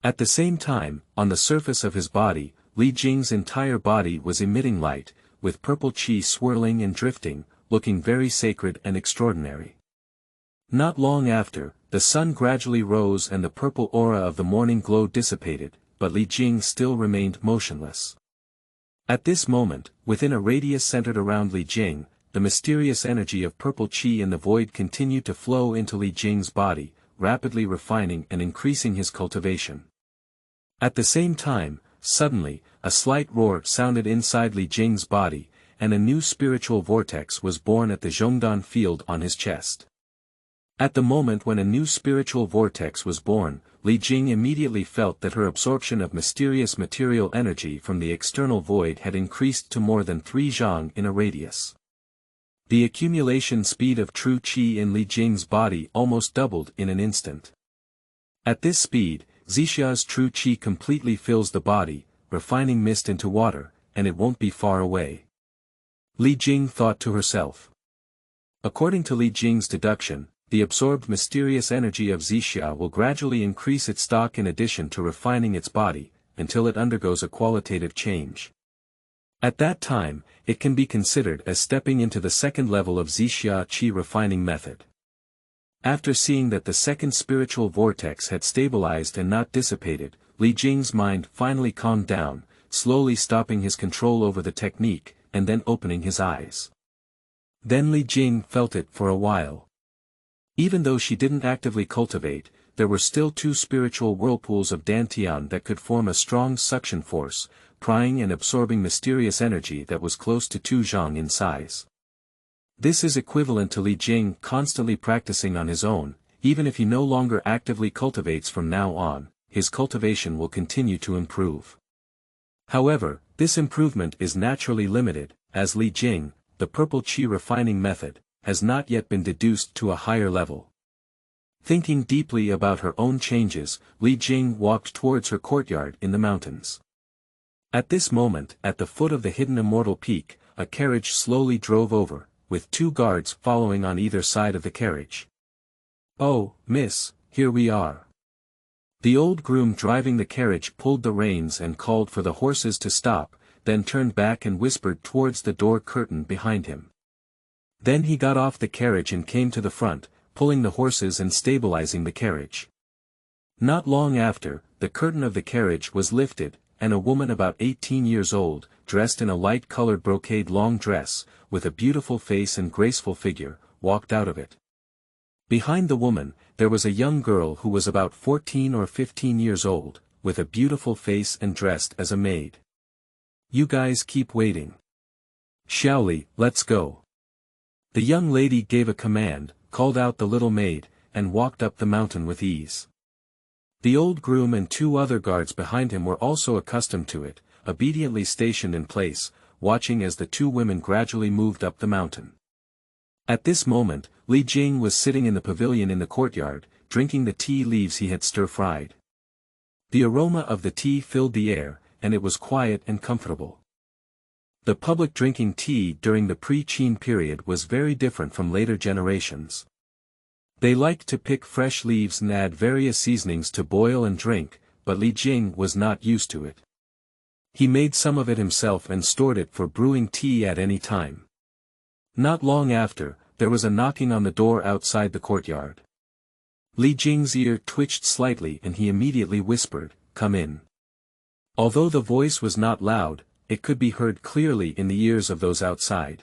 At the same time, on the surface of his body, Li Jing's entire body was emitting light, with purple qi swirling and drifting, looking very sacred and extraordinary. Not long after, the sun gradually rose and the purple aura of the morning glow dissipated, but Li Jing still remained motionless. At this moment, within a radius centered around Li Jing, the mysterious energy of purple qi in the void continued to flow into Li Jing's body, rapidly refining and increasing his cultivation. At the same time, suddenly, a slight roar sounded inside Li Jing's body, and a new spiritual vortex was born at the Zhongdan field on his chest. At the moment when a new spiritual vortex was born, Li Jing immediately felt that her absorption of mysterious material energy from the external void had increased to more than 3 zhang in a radius. The accumulation speed of true qi in Li Jing's body almost doubled in an instant. At this speed, Zixia's true qi completely fills the body, refining mist into water, and it won't be far away. Li Jing thought to herself. According to Li Jing's deduction, the absorbed mysterious energy of Zixia will gradually increase its stock in addition to refining its body, until it undergoes a qualitative change. At that time, it can be considered as stepping into the second level of Zixia qi refining method. After seeing that the second spiritual vortex had stabilized and not dissipated, Li Jing's mind finally calmed down, slowly stopping his control over the technique, and then opening his eyes. Then Li Jing felt it for a while. Even though she didn't actively cultivate, there were still 2 spiritual whirlpools of dantian that could form a strong suction force, prying and absorbing mysterious energy that was close to 2 zhang in size. This is equivalent to Li Jing constantly practicing on his own. Even if he no longer actively cultivates from now on, his cultivation will continue to improve. However, this improvement is naturally limited, as Li Jing, the purple qi refining method, has not yet been deduced to a higher level. Thinking deeply about her own changes, Li Jing walked towards her courtyard in the mountains. At this moment, at the foot of the hidden Immortal Peak, a carriage slowly drove over, with 2 guards following on either side of the carriage. "Oh, miss, here we are." The old groom driving the carriage pulled the reins and called for the horses to stop, then turned back and whispered towards the door curtain behind him. Then he got off the carriage and came to the front, pulling the horses and stabilizing the carriage. Not long after, the curtain of the carriage was lifted, and a woman about 18 years old, dressed in a light-colored brocade long dress, with a beautiful face and graceful figure, walked out of it. Behind the woman, there was a young girl who was about 14 or 15 years old, with a beautiful face and dressed as a maid. "You guys keep waiting. Xiaoli, let's go." The young lady gave a command, called out the little maid, and walked up the mountain with ease. The old groom and 2 other guards behind him were also accustomed to it, obediently stationed in place, watching as the 2 women gradually moved up the mountain. At this moment, Li Jing was sitting in the pavilion in the courtyard, drinking the tea leaves he had stir-fried. The aroma of the tea filled the air, and it was quiet and comfortable. The public drinking tea during the pre-Qin period was very different from later generations. They liked to pick fresh leaves and add various seasonings to boil and drink, but Li Jing was not used to it. He made some of it himself and stored it for brewing tea at any time. Not long after, there was a knocking on the door outside the courtyard. Li Jing's ear twitched slightly and he immediately whispered, "Come in." Although the voice was not loud, it could be heard clearly in the ears of those outside.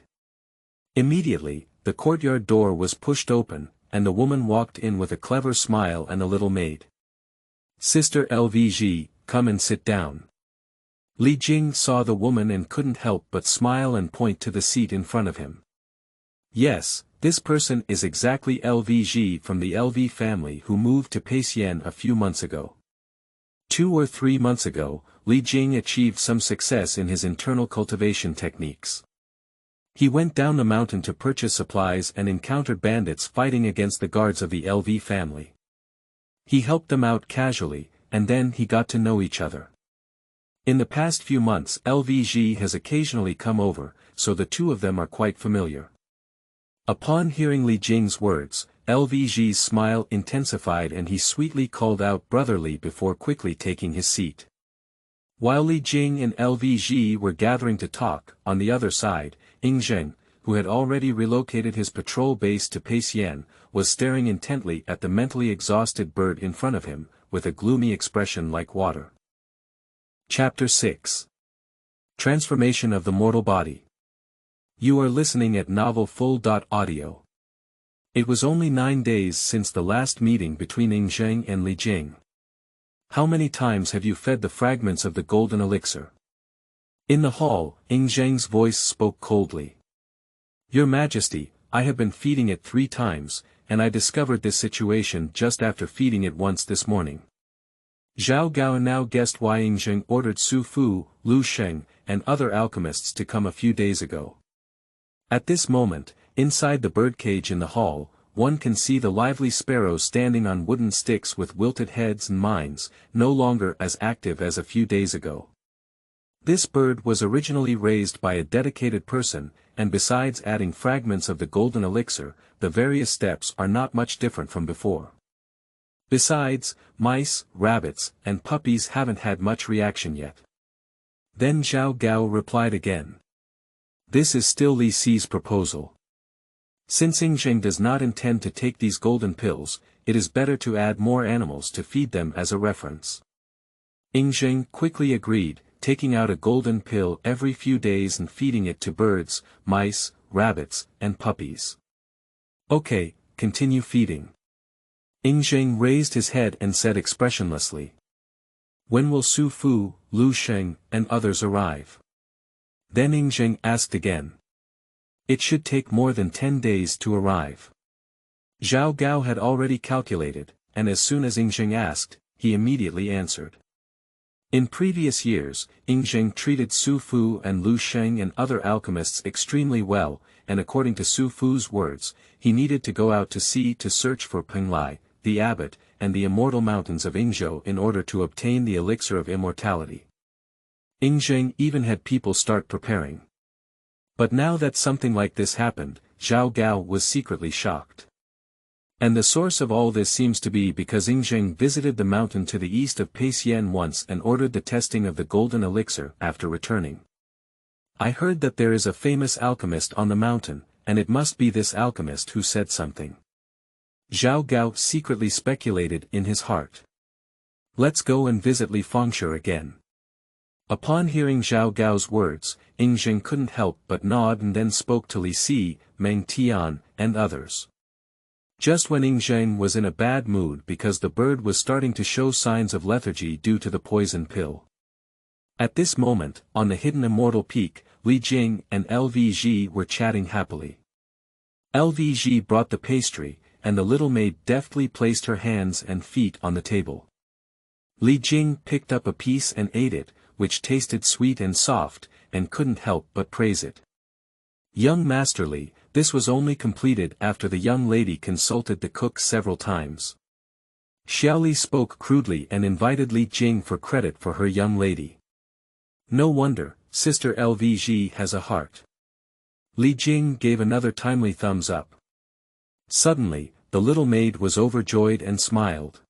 Immediately, the courtyard door was pushed open, and the woman walked in with a clever smile and a little maid. "Sister Lvg, come and sit down." Li Jing saw the woman and couldn't help but smile and point to the seat in front of him. Yes, this person is exactly Lvg from the LV family who moved to Paisyan a few months ago. 2 or 3 months ago, Li Jing achieved some success in his internal cultivation techniques. He went down the mountain to purchase supplies and encountered bandits fighting against the guards of the LV family. He helped them out casually, and then he got to know each other. In the past few months LVG has occasionally come over, so the 2 of them are quite familiar. Upon hearing Li Jing's words, LVG's smile intensified and he sweetly called out brotherly before quickly taking his seat. While Li Jing and LVG were gathering to talk, on the other side, Ying Zheng, who had already relocated his patrol base to Peixian, was staring intently at the mentally exhausted bird in front of him, with a gloomy expression like water. Chapter 6. Transformation of the Mortal Body. You are listening at novelfull.audio. It was only 9 days since the last meeting between Ying Zheng and Li Jing. How many times have you fed the fragments of the golden elixir? In the hall, Ying Zheng's voice spoke coldly. Your Majesty, I have been feeding it 3 times, and I discovered this situation just after feeding it once this morning. Zhao Gao now guessed why Ying Zheng ordered Su Fu, Lu Sheng, and other alchemists to come a few days ago. At this moment, inside the birdcage in the hall, one can see the lively sparrows standing on wooden sticks with wilted heads and minds, no longer as active as a few days ago. This bird was originally raised by a dedicated person, and besides adding fragments of the golden elixir, the various steps are not much different from before. Besides, mice, rabbits, and puppies haven't had much reaction yet. Then Zhao Gao replied again. This is still Li Si's proposal. Since Ying Zheng does not intend to take these golden pills, it is better to add more animals to feed them as a reference. Ying Zheng quickly agreed, taking out a golden pill every few days and feeding it to birds, mice, rabbits, and puppies. Okay, continue feeding. Ying Zheng raised his head and said expressionlessly. When will Su Fu, Lu Sheng, and others arrive? Then Ying Zheng asked again. It should take more than 10 days to arrive. Zhao Gao had already calculated, and as soon as Ying Zheng asked, he immediately answered. In previous years, Ying Zheng treated Su Fu and Lu Sheng and other alchemists extremely well, and according to Su Fu's words, he needed to go out to sea to search for Peng Lai, the abbot, and the immortal mountains of Yingzhou in order to obtain the elixir of immortality. Ying Zheng even had people start preparing. But now that something like this happened, Zhao Gao was secretly shocked. And the source of all this seems to be because Ying Zheng visited the mountain to the east of Peixian once and ordered the testing of the golden elixir after returning. I heard that there is a famous alchemist on the mountain, and it must be this alchemist who said something. Zhao Gao secretly speculated in his heart. Let's go and visit Li Fengshe again. Upon hearing Zhao Gao's words, Ying Zheng couldn't help but nod and then spoke to Li Si, Meng Tian, and others. Just when Ying Zheng was in a bad mood because the bird was starting to show signs of lethargy due to the poison pill. At this moment, on the hidden immortal peak, Li Jing and LVG were chatting happily. LVG brought the pastry, and the little maid deftly placed her hands and feet on the table. Li Jing picked up a piece and ate it, which tasted sweet and soft, and couldn't help but praise it. Young Master Li, this was only completed after the young lady consulted the cook several times. Xiaoli spoke crudely and invited Li Jing for credit for her young lady. No wonder, Sister LVG has a heart. Li Jing gave another timely thumbs up. Suddenly, the little maid was overjoyed and smiled.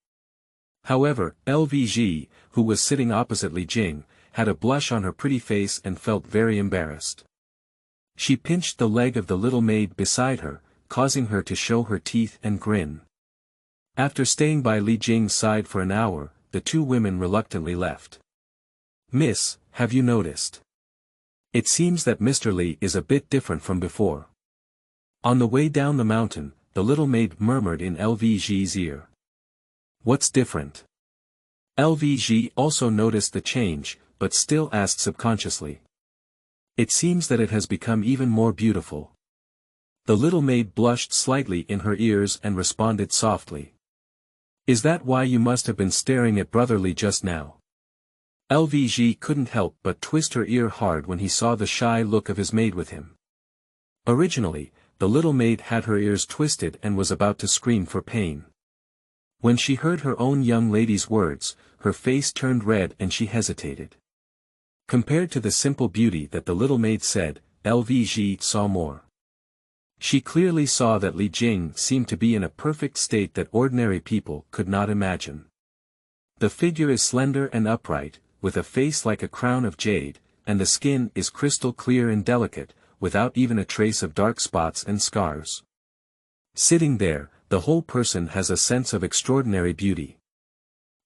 However, LVG, who was sitting opposite Li Jing, had a blush on her pretty face and felt very embarrassed. She pinched the leg of the little maid beside her, causing her to show her teeth and grin. After staying by Li Jing's side for an hour, the two women reluctantly left. Miss, have you noticed? It seems that Mr. Li is a bit different from before. On the way down the mountain, the little maid murmured in LVG's ear. What's different? LVG also noticed the change, but still asked subconsciously. It seems that it has become even more beautiful. The little maid blushed slightly in her ears and responded softly. Is that why you must have been staring at brotherly just now? LVG couldn't help but twist her ear hard when he saw the shy look of his maid with him. Originally, the little maid had her ears twisted and was about to scream for pain. When she heard her own young lady's words, her face turned red and she hesitated. Compared to the simple beauty that the little maid said, LVG saw more. She clearly saw that Li Jing seemed to be in a perfect state that ordinary people could not imagine. The figure is slender and upright, with a face like a crown of jade, and the skin is crystal clear and delicate, without even a trace of dark spots and scars. Sitting there, the whole person has a sense of extraordinary beauty.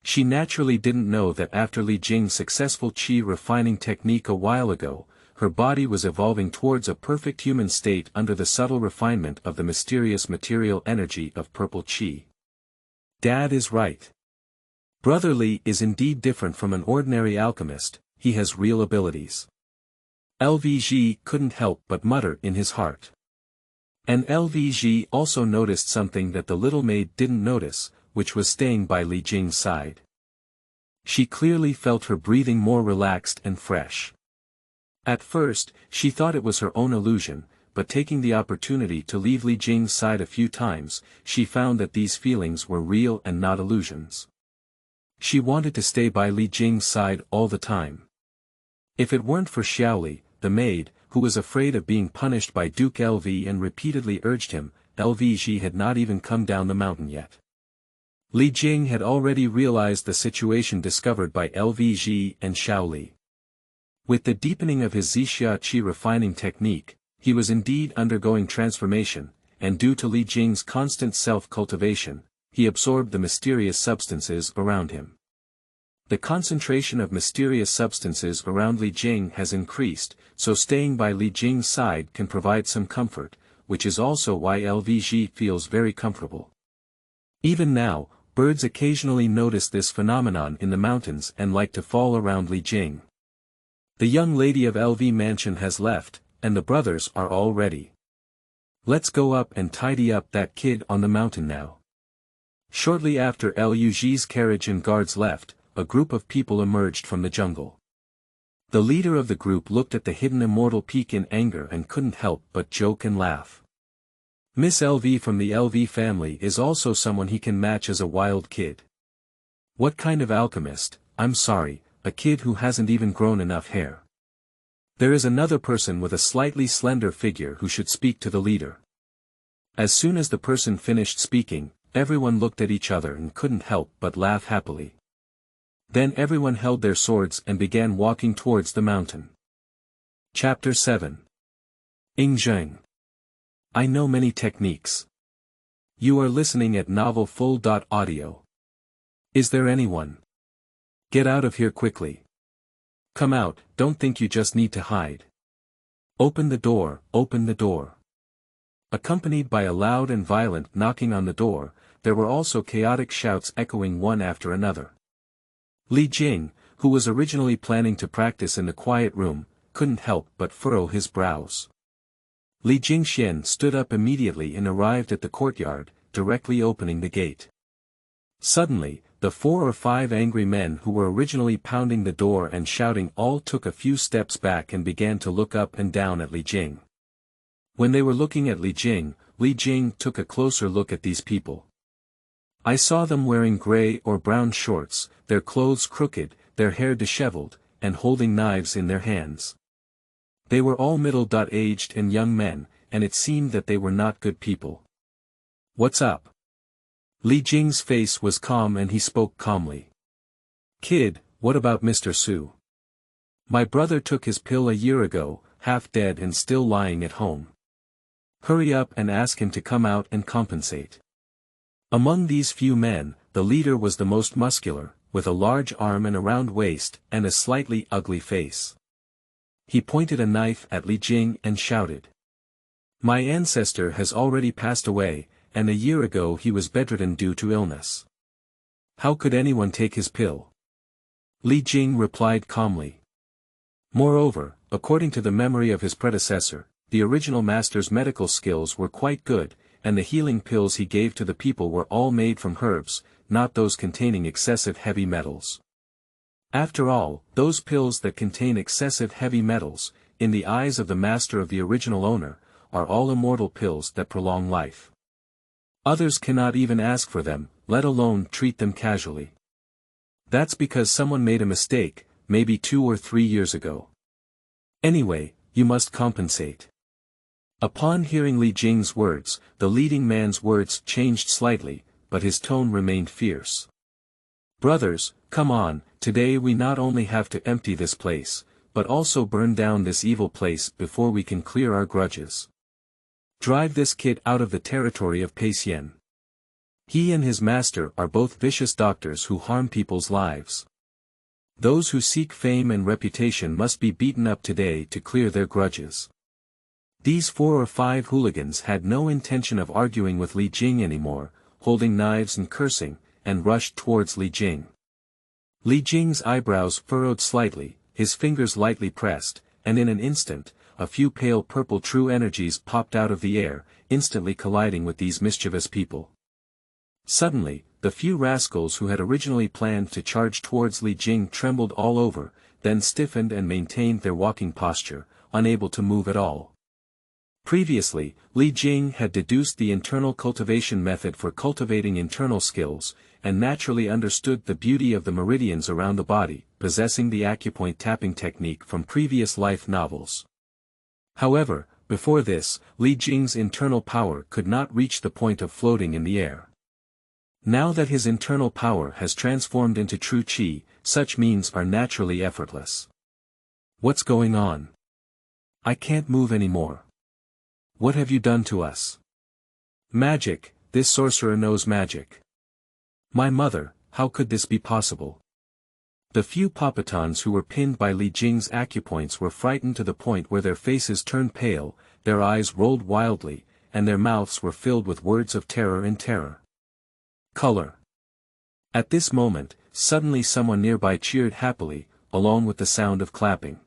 She naturally didn't know that after Li Jing's successful qi refining technique a while ago, her body was evolving towards a perfect human state under the subtle refinement of the mysterious material energy of purple qi. Dad is right. Brother Li is indeed different from an ordinary alchemist, he has real abilities. LVG couldn't help but mutter in his heart. And LVG also noticed something that the little maid didn't notice, which was staying by Li Jing's side. She clearly felt her breathing more relaxed and fresh. At first, she thought it was her own illusion, but taking the opportunity to leave Li Jing's side a few times, she found that these feelings were real and not illusions. She wanted to stay by Li Jing's side all the time. If it weren't for Xiaoli, the maid, who was afraid of being punished by Duke LV and repeatedly urged him, LVG had not even come down the mountain yet. Li Jing had already realized the situation discovered by LVG and Xiaoli. With the deepening of his Zixia qi refining technique, he was indeed undergoing transformation, and due to Li Jing's constant self-cultivation, he absorbed the mysterious substances around him. The concentration of mysterious substances around Li Jing has increased, so staying by Li Jing's side can provide some comfort, which is also why LVG feels very comfortable. Even now, birds occasionally notice this phenomenon in the mountains and like to fall around Li Jing. The young lady of LV Mansion has left, and the brothers are all ready. Let's go up and tidy up that kid on the mountain now. Shortly after Lug's carriage and guards left, a group of people emerged from the jungle. The leader of the group looked at the hidden immortal peak in anger and couldn't help but joke and laugh. Miss LV from the LV family is also someone he can match as a wild kid. What kind of alchemist? I'm sorry, a kid who hasn't even grown enough hair. There is another person with a slightly slender figure who should speak to the leader. As soon as the person finished speaking, everyone looked at each other and couldn't help but laugh happily. Then everyone held their swords and began walking towards the mountain. Chapter 7. Ying Zheng. I know many techniques. You are listening at novelfull.audio. Is there anyone? Get out of here quickly. Come out, don't think you just need to hide. Open the door, open the door. Accompanied by a loud and violent knocking on the door, there were also chaotic shouts echoing one after another. Li Jing, who was originally planning to practice in the quiet room, couldn't help but furrow his brows. Li Jingxian stood up immediately and arrived at the courtyard, directly opening the gate. Suddenly, the 4 or 5 angry men who were originally pounding the door and shouting all took a few steps back and began to look up and down at Li Jing. When they were looking at Li Jing took a closer look at these people. I saw them wearing gray or brown shorts, their clothes crooked, their hair disheveled, and holding knives in their hands. They were all middle-aged and young men, and it seemed that they were not good people. What's up? Li Jing's face was calm and he spoke calmly. Kid, what about Mr. Su? My brother took his pill a year ago, half dead and still lying at home. Hurry up and ask him to come out and compensate. Among these few men, the leader was the most muscular, with a large arm and a round waist, and a slightly ugly face. He pointed a knife at Li Jing and shouted. My ancestor has already passed away, and a year ago he was bedridden due to illness. How could anyone take his pill? Li Jing replied calmly. Moreover, according to the memory of his predecessor, the original master's medical skills were quite good, and the healing pills he gave to the people were all made from herbs, not those containing excessive heavy metals. After all, those pills that contain excessive heavy metals, in the eyes of the master of the original owner, are all immortal pills that prolong life. Others cannot even ask for them, let alone treat them casually. That's because someone made a mistake, maybe 2 or 3 years ago. Anyway, you must compensate. Upon hearing Li Jing's words, the leading man's words changed slightly, but his tone remained fierce. Brothers, come on, today we not only have to empty this place, but also burn down this evil place before we can clear our grudges. Drive this kid out of the territory of Peixian. He and his master are both vicious doctors who harm people's lives. Those who seek fame and reputation must be beaten up today to clear their grudges. These 4 or 5 hooligans had no intention of arguing with Li Jing anymore, holding knives and cursing, and rushed towards Li Jing. Li Jing's eyebrows furrowed slightly, his fingers lightly pressed, and in an instant, a few pale purple true energies popped out of the air, instantly colliding with these mischievous people. Suddenly, the few rascals who had originally planned to charge towards Li Jing trembled all over, then stiffened and maintained their walking posture, unable to move at all. Previously, Li Jing had deduced the internal cultivation method for cultivating internal skills, and naturally understood the beauty of the meridians around the body, possessing the acupoint tapping technique from previous life novels. However, before this, Li Jing's internal power could not reach the point of floating in the air. Now that his internal power has transformed into true qi, such means are naturally effortless. What's going on? I can't move anymore. What have you done to us? Magic, this sorcerer knows magic. My mother, how could this be possible? The few Papatons who were pinned by Li Jing's acupoints were frightened to the point where their faces turned pale, their eyes rolled wildly, and their mouths were filled with words of terror and terror. Color. At this moment, suddenly someone nearby cheered happily, along with the sound of clapping.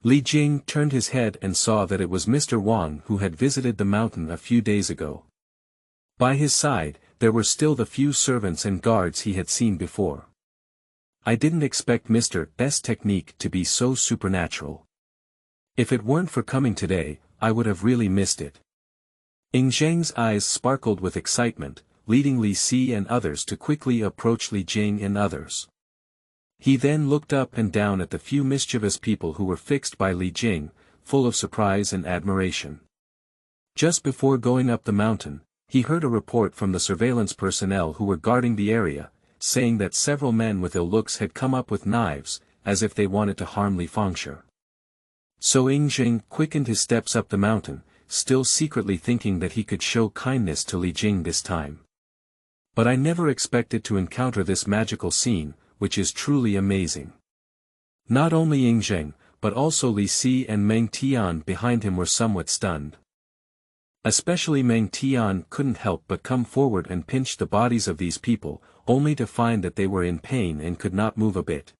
Li Jing turned his head and saw that it was Mr. Wang who had visited the mountain a few days ago. By his side, there were still the few servants and guards he had seen before. I didn't expect Mr. S technique to be so supernatural. If it weren't for coming today, I would have really missed it. Ying Zheng's eyes sparkled with excitement, leading Li Si and others to quickly approach Li Jing and others. He then looked up and down at the few mischievous people who were fixed by Li Jing, full of surprise and admiration. Just before going up the mountain, he heard a report from the surveillance personnel who were guarding the area, saying that several men with ill looks had come up with knives, as if they wanted to harm Li Fangshi. So Ying Zheng quickened his steps up the mountain, still secretly thinking that he could show kindness to Li Jing this time. But I never expected to encounter this magical scene, which is truly amazing. Not only Ying Zheng, but also Li Si and Meng Tian behind him were somewhat stunned. Especially Meng Tian couldn't help but come forward and pinch the bodies of these people, only to find that they were in pain and could not move a bit.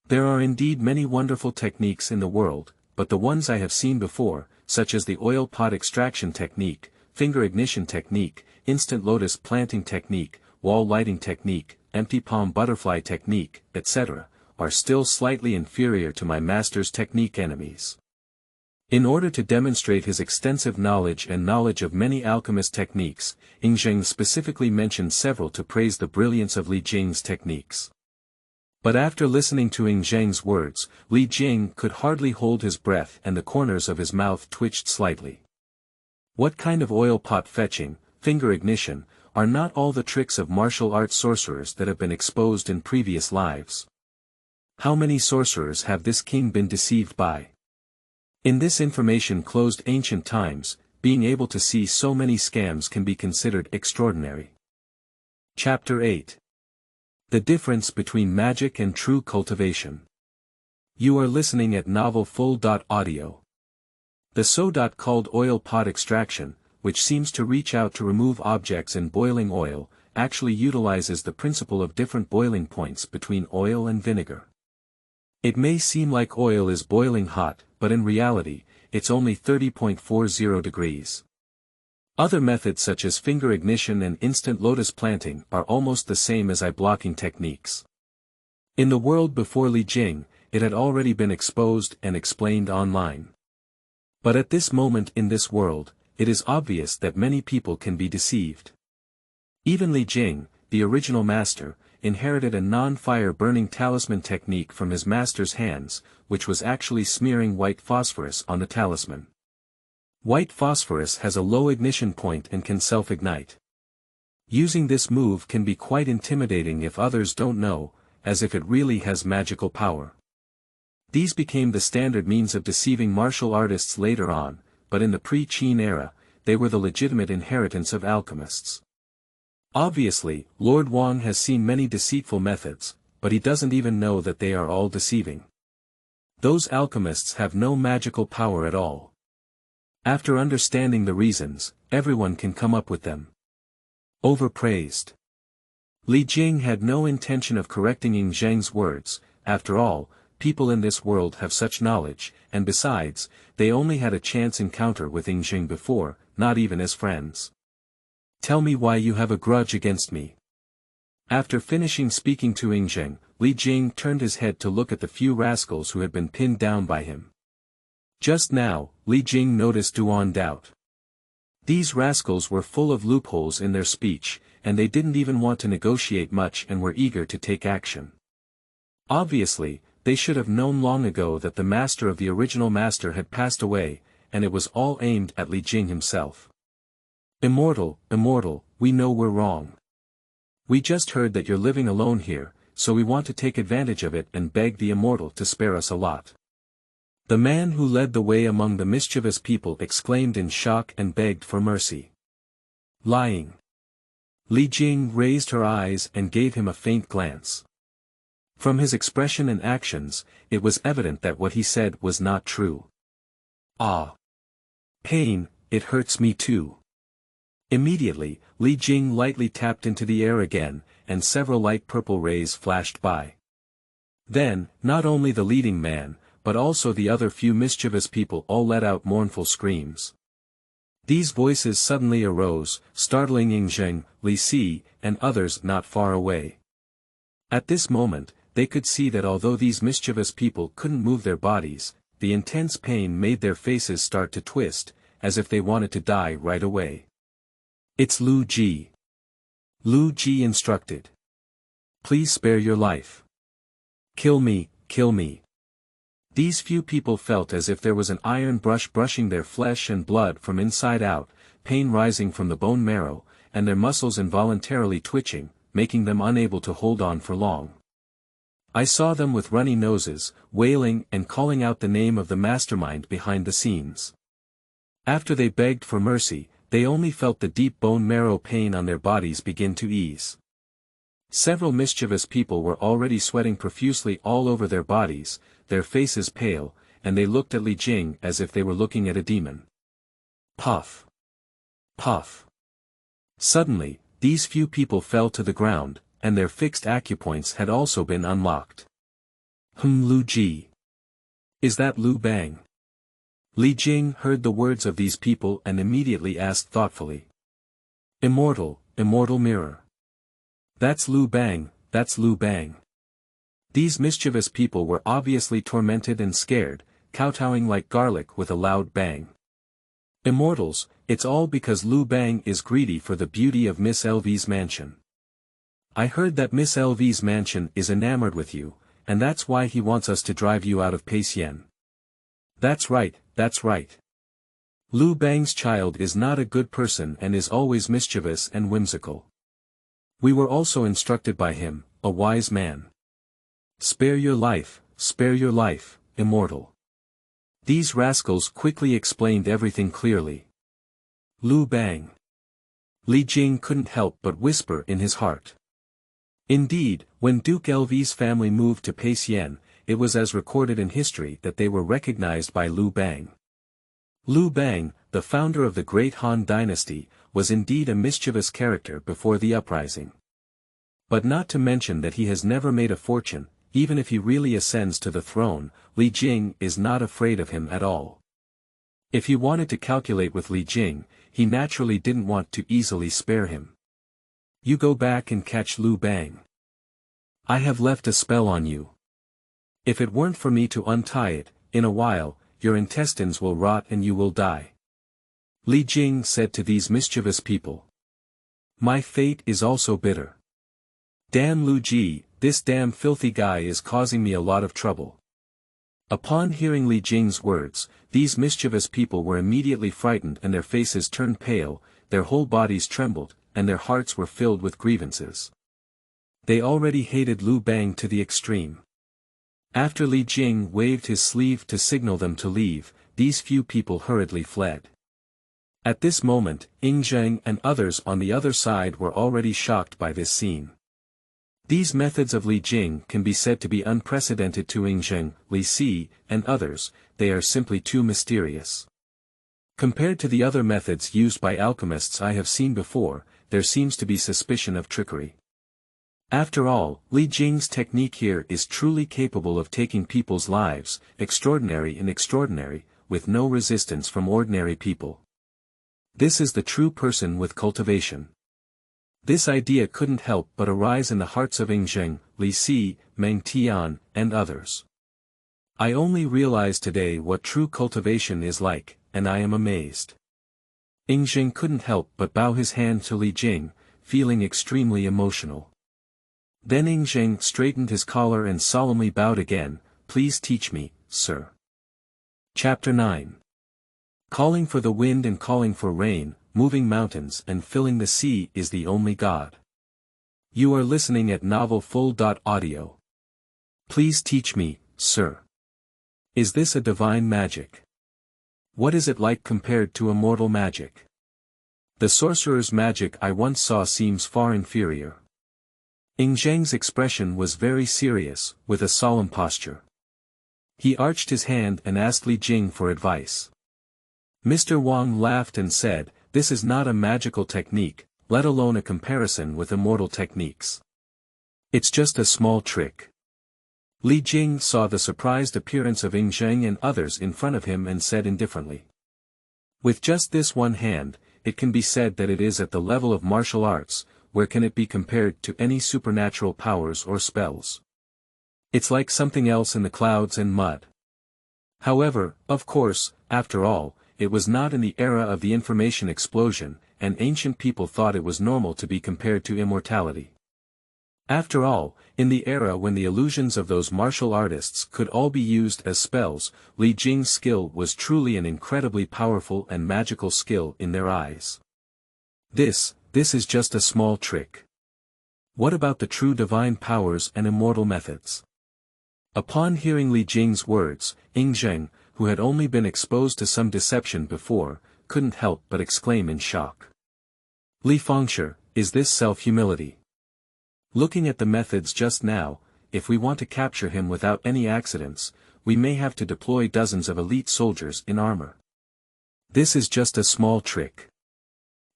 There are indeed many wonderful techniques in the world, but the ones I have seen before, such as the oil pot extraction technique, finger ignition technique, instant lotus planting technique, wall lighting technique, empty palm butterfly technique, etc., are still slightly inferior to my master's technique enemies. In order to demonstrate his extensive knowledge and knowledge of many alchemist techniques, Ying Zheng specifically mentioned several to praise the brilliance of Li Jing's techniques. But after listening to Ying Zheng's words, Li Jing could hardly hold his breath and the corners of his mouth twitched slightly. What kind of oil pot fetching, finger ignition, are not all the tricks of martial arts sorcerers that have been exposed in previous lives? How many sorcerers have this king been deceived by? In this information-closed ancient times, being able to see so many scams can be considered extraordinary. Chapter 8. The difference between magic and true cultivation. You are listening at novelfull.audio. The so-called called oil pot extraction, which seems to reach out to remove objects in boiling oil, actually utilizes the principle of different boiling points between oil and vinegar. It may seem like oil is boiling hot, but in reality, it's only 30.40 degrees. Other methods such as finger ignition and instant lotus planting are almost the same as eye blocking techniques. In the world before Li Jing, it had already been exposed and explained online. But at this moment in this world, it is obvious that many people can be deceived. Even Li Jing, the original master, inherited a non-fire burning talisman technique from his master's hands, which was actually smearing white phosphorus on the talisman. White phosphorus has a low ignition point and can self-ignite. Using this move can be quite intimidating if others don't know, as if it really has magical power. These became the standard means of deceiving martial artists later on, but in the pre-Qin era, they were the legitimate inheritance of alchemists. Obviously, Lord Wang has seen many deceitful methods, but he doesn't even know that they are all deceiving. Those alchemists have no magical power at all. After understanding the reasons, everyone can come up with them. Overpraised. Li Jing had no intention of correcting Ying Zheng's words. After all, people in this world have such knowledge, and besides, they only had a chance encounter with Ying Zheng before, not even as friends. Tell me why you have a grudge against me. After finishing speaking to Ying Zheng, Li Jing turned his head to look at the few rascals who had been pinned down by him. Just now, Li Jing noticed Duan Doubt. These rascals were full of loopholes in their speech, and they didn't even want to negotiate much and were eager to take action. Obviously, they should have known long ago that the master of the original master had passed away, and it was all aimed at Li Jing himself. Immortal, we know we're wrong. We just heard that you're living alone here, so we want to take advantage of it and beg the Immortal to spare us a lot. The man who led the way among the mischievous people exclaimed in shock and begged for mercy. Lying. Li Jing raised her eyes and gave him a faint glance. From his expression and actions, it was evident that what he said was not true. Ah! Pain, it hurts me too. Immediately, Li Jing lightly tapped into the air again, and several light purple rays flashed by. Then, not only the leading man, but also the other few mischievous people all let out mournful screams. These voices suddenly arose, startling Ying Zheng, Li Si, and others not far away. At this moment, they could see that although these mischievous people couldn't move their bodies, the intense pain made their faces start to twist, as if they wanted to die right away. It's Lu Ji. Lu Ji instructed. Please spare your life. Kill me, kill me. These few people felt as if there was an iron brush brushing their flesh and blood from inside out, pain rising from the bone marrow, and their muscles involuntarily twitching, making them unable to hold on for long. I saw them with runny noses, wailing and calling out the name of the mastermind behind the scenes. After they begged for mercy, they only felt the deep bone marrow pain on their bodies begin to ease. Several mischievous people were already sweating profusely all over their bodies, their faces pale, and they looked at Li Jing as if they were looking at a demon. Puff! Puff! Suddenly, these few people fell to the ground, and their fixed acupoints had also been unlocked. Lu Ji. Is that Lu Bang? Li Jing heard the words of these people and immediately asked thoughtfully. Immortal mirror. That's Lu Bang, that's Lu Bang. These mischievous people were obviously tormented and scared, kowtowing like garlic with a loud bang. Immortals, it's all because Lu Bang is greedy for the beauty of Miss LV's mansion. I heard that Miss LV's mansion is enamored with you, and that's why he wants us to drive you out of Paisien. That's right, that's right. Lu Bang's child is not a good person and is always mischievous and whimsical. We were also instructed by him, a wise man. Spare your life, Immortal. These rascals quickly explained everything clearly. Lu Bang. Li Jing couldn't help but whisper in his heart. Indeed, when Duke LV's family moved to Paisien, it was as recorded in history that they were recognized by Lu Bang. Lu Bang, the founder of the Great Han Dynasty, was indeed a mischievous character before the uprising. But not to mention that he has never made a fortune, even if he really ascends to the throne, Li Jing is not afraid of him at all. If he wanted to calculate with Li Jing, he naturally didn't want to easily spare him. You go back and catch Lu Bang. I have left a spell on you. If it weren't for me to untie it, in a while, your intestines will rot and you will die. Li Jing said to these mischievous people. My fate is also bitter. Damn Lu Ji, this damn filthy guy is causing me a lot of trouble. Upon hearing Li Jing's words, these mischievous people were immediately frightened and their faces turned pale, their whole bodies trembled, and their hearts were filled with grievances. They already hated Liu Bang to the extreme. After Li Jing waved his sleeve to signal them to leave, these few people hurriedly fled. At this moment, Ying Zheng and others on the other side were already shocked by this scene. These methods of Li Jing can be said to be unprecedented to Ying Zheng, Li Si, and others, they are simply too mysterious. Compared to the other methods used by alchemists I have seen before, there seems to be suspicion of trickery. After all, Li Jing's technique here is truly capable of taking people's lives, extraordinary and extraordinary, with no resistance from ordinary people. This is the true person with cultivation. This idea couldn't help but arise in the hearts of Ying Zheng, Li Si, Meng Tian, and others. I only realize today what true cultivation is like, and I am amazed. Ying Zheng couldn't help but bow his hand to Li Jing, feeling extremely emotional. Then Ying Zheng straightened his collar and solemnly bowed again, "Please teach me, sir." Chapter 9. Calling for the wind and calling for rain, moving mountains and filling the sea is the only God. You are listening at novelfull.audio. Please teach me, sir. Is this a divine magic? What is it like compared to immortal magic? The sorcerer's magic I once saw seems far inferior. Ying Zheng's expression was very serious, with a solemn posture. He arched his hand and asked Li Jing for advice. Mr. Wang laughed and said, "This is not a magical technique, let alone a comparison with immortal techniques. It's just a small trick." Li Jing saw the surprised appearance of Ying Zheng and others in front of him and said indifferently. "With just this one hand, it can be said that it is at the level of martial arts, where can it be compared to any supernatural powers or spells? It's like something else in the clouds and mud." However, of course, after all, it was not in the era of the information explosion, and ancient people thought it was normal to be compared to immortality. After all, in the era when the illusions of those martial artists could all be used as spells, Li Jing's skill was truly an incredibly powerful and magical skill in their eyes. This is just a small trick. What about the true divine powers and immortal methods? Upon hearing Li Jing's words, Ying Zheng, who had only been exposed to some deception before, couldn't help but exclaim in shock. "Li Fengshi, is this self-humility? Looking at the methods just now, if we want to capture him without any accidents, we may have to deploy dozens of elite soldiers in armor. This is just a small trick."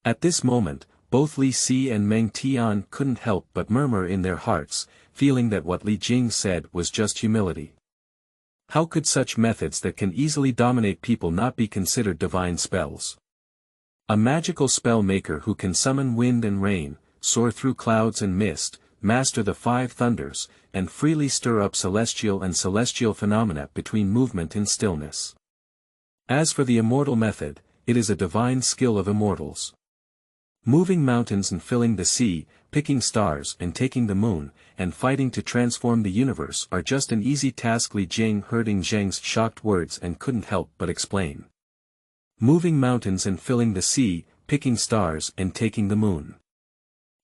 At this moment, both Li Si and Meng Tian couldn't help but murmur in their hearts, feeling that what Li Jing said was just humility. How could such methods that can easily dominate people not be considered divine spells? A magical spell maker who can summon wind and rain, soar through clouds and mist, master the five thunders, and freely stir up celestial phenomena between movement and stillness. As for the immortal method, it is a divine skill of immortals. Moving mountains and filling the sea, picking stars and taking the moon, and fighting to transform the universe are just an easy task. Li Jing heard Ying Zheng's shocked words and couldn't help but explain. Moving mountains and filling the sea, picking stars and taking the moon.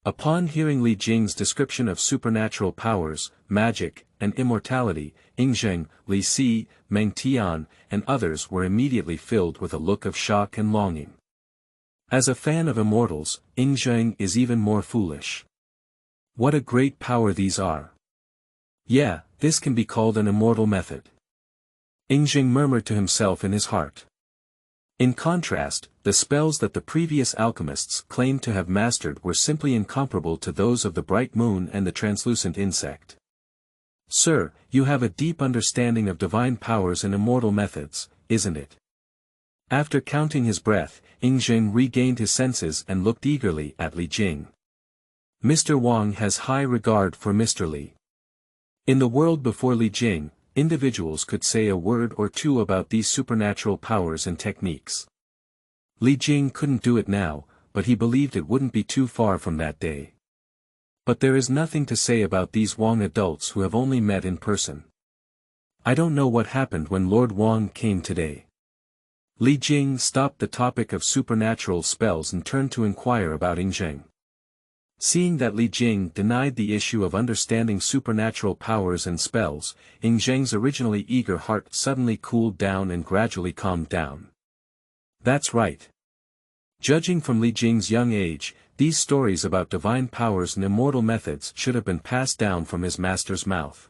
Upon hearing Li Jing's description of supernatural powers, magic, and immortality, Ying Zheng, Li Si, Meng Tian, and others were immediately filled with a look of shock and longing. As a fan of immortals, Ying Zheng is even more foolish. What a great power these are. Yeah, this can be called an immortal method. Ying Zheng murmured to himself in his heart. In contrast, the spells that the previous alchemists claimed to have mastered were simply incomparable to those of the bright moon and the translucent insect. "Sir, you have a deep understanding of divine powers and immortal methods, isn't it?" After counting his breath, Ying Zheng regained his senses and looked eagerly at Li Jing. Mr. Wang has high regard for Mr. Li. In the world before Li Jing, individuals could say a word or two about these supernatural powers and techniques. Li Jing couldn't do it now, but he believed it wouldn't be too far from that day. But there is nothing to say about these Wang adults who have only met in person. I don't know what happened when Lord Wang came today. Li Jing stopped the topic of supernatural spells and turned to inquire about Ying Zheng. Seeing that Li Jing denied the issue of understanding supernatural powers and spells, Ying Zheng's originally eager heart suddenly cooled down and gradually calmed down. That's right. Judging from Li Jing's young age, these stories about divine powers and immortal methods should have been passed down from his master's mouth.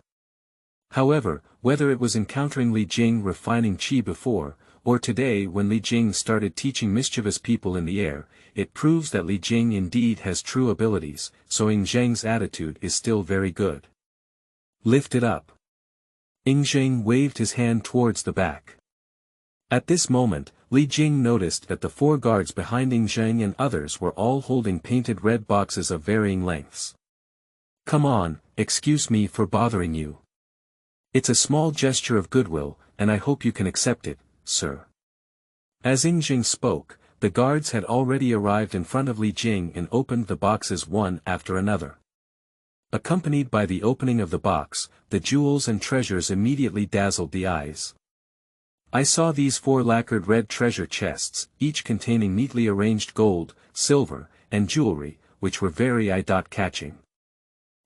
However, whether it was encountering Li Jing refining qi before, or today when Li Jing started teaching mischievous people in the air, it proves that Li Jing indeed has true abilities, so Ying Zheng's attitude is still very good. Lift it up. Ying Zheng waved his hand towards the back. At this moment, Li Jing noticed that the 4 guards behind Ying Zheng and others were all holding painted red boxes of varying lengths. Come on, excuse me for bothering you. It's a small gesture of goodwill, and I hope you can accept it, sir. As Ying Zheng spoke, the guards had already arrived in front of Li Jing and opened the boxes one after another. Accompanied by the opening of the box, the jewels and treasures immediately dazzled the eyes. I saw these 4 lacquered red treasure chests, each containing neatly arranged gold, silver, and jewelry, which were very eye-catching.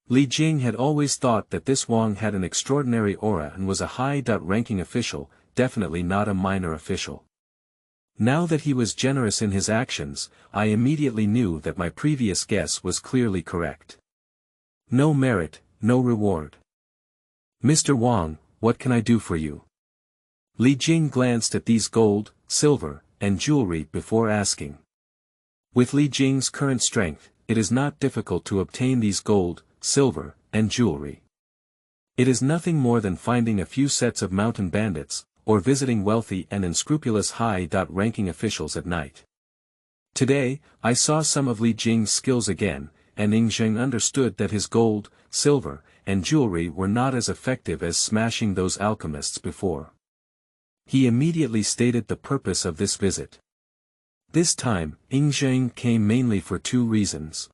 Li Jing had always thought that this Wang had an extraordinary aura and was a high-ranking official, definitely not a minor official. Now that he was generous in his actions, I immediately knew that my previous guess was clearly correct. No merit, no reward. Mr. Wang, what can I do for you? Li Jing glanced at these gold, silver, and jewelry before asking. With Li Jing's current strength, it is not difficult to obtain these gold, silver, and jewelry. It is nothing more than finding a few sets of mountain bandits, or visiting wealthy and unscrupulous high-ranking officials at night. Today, I saw some of Li Jing's skills again, and Ying Zheng understood that his gold, silver, and jewelry were not as effective as smashing those alchemists before. He immediately stated the purpose of this visit. This time, Ying Zheng came mainly for 2 reasons.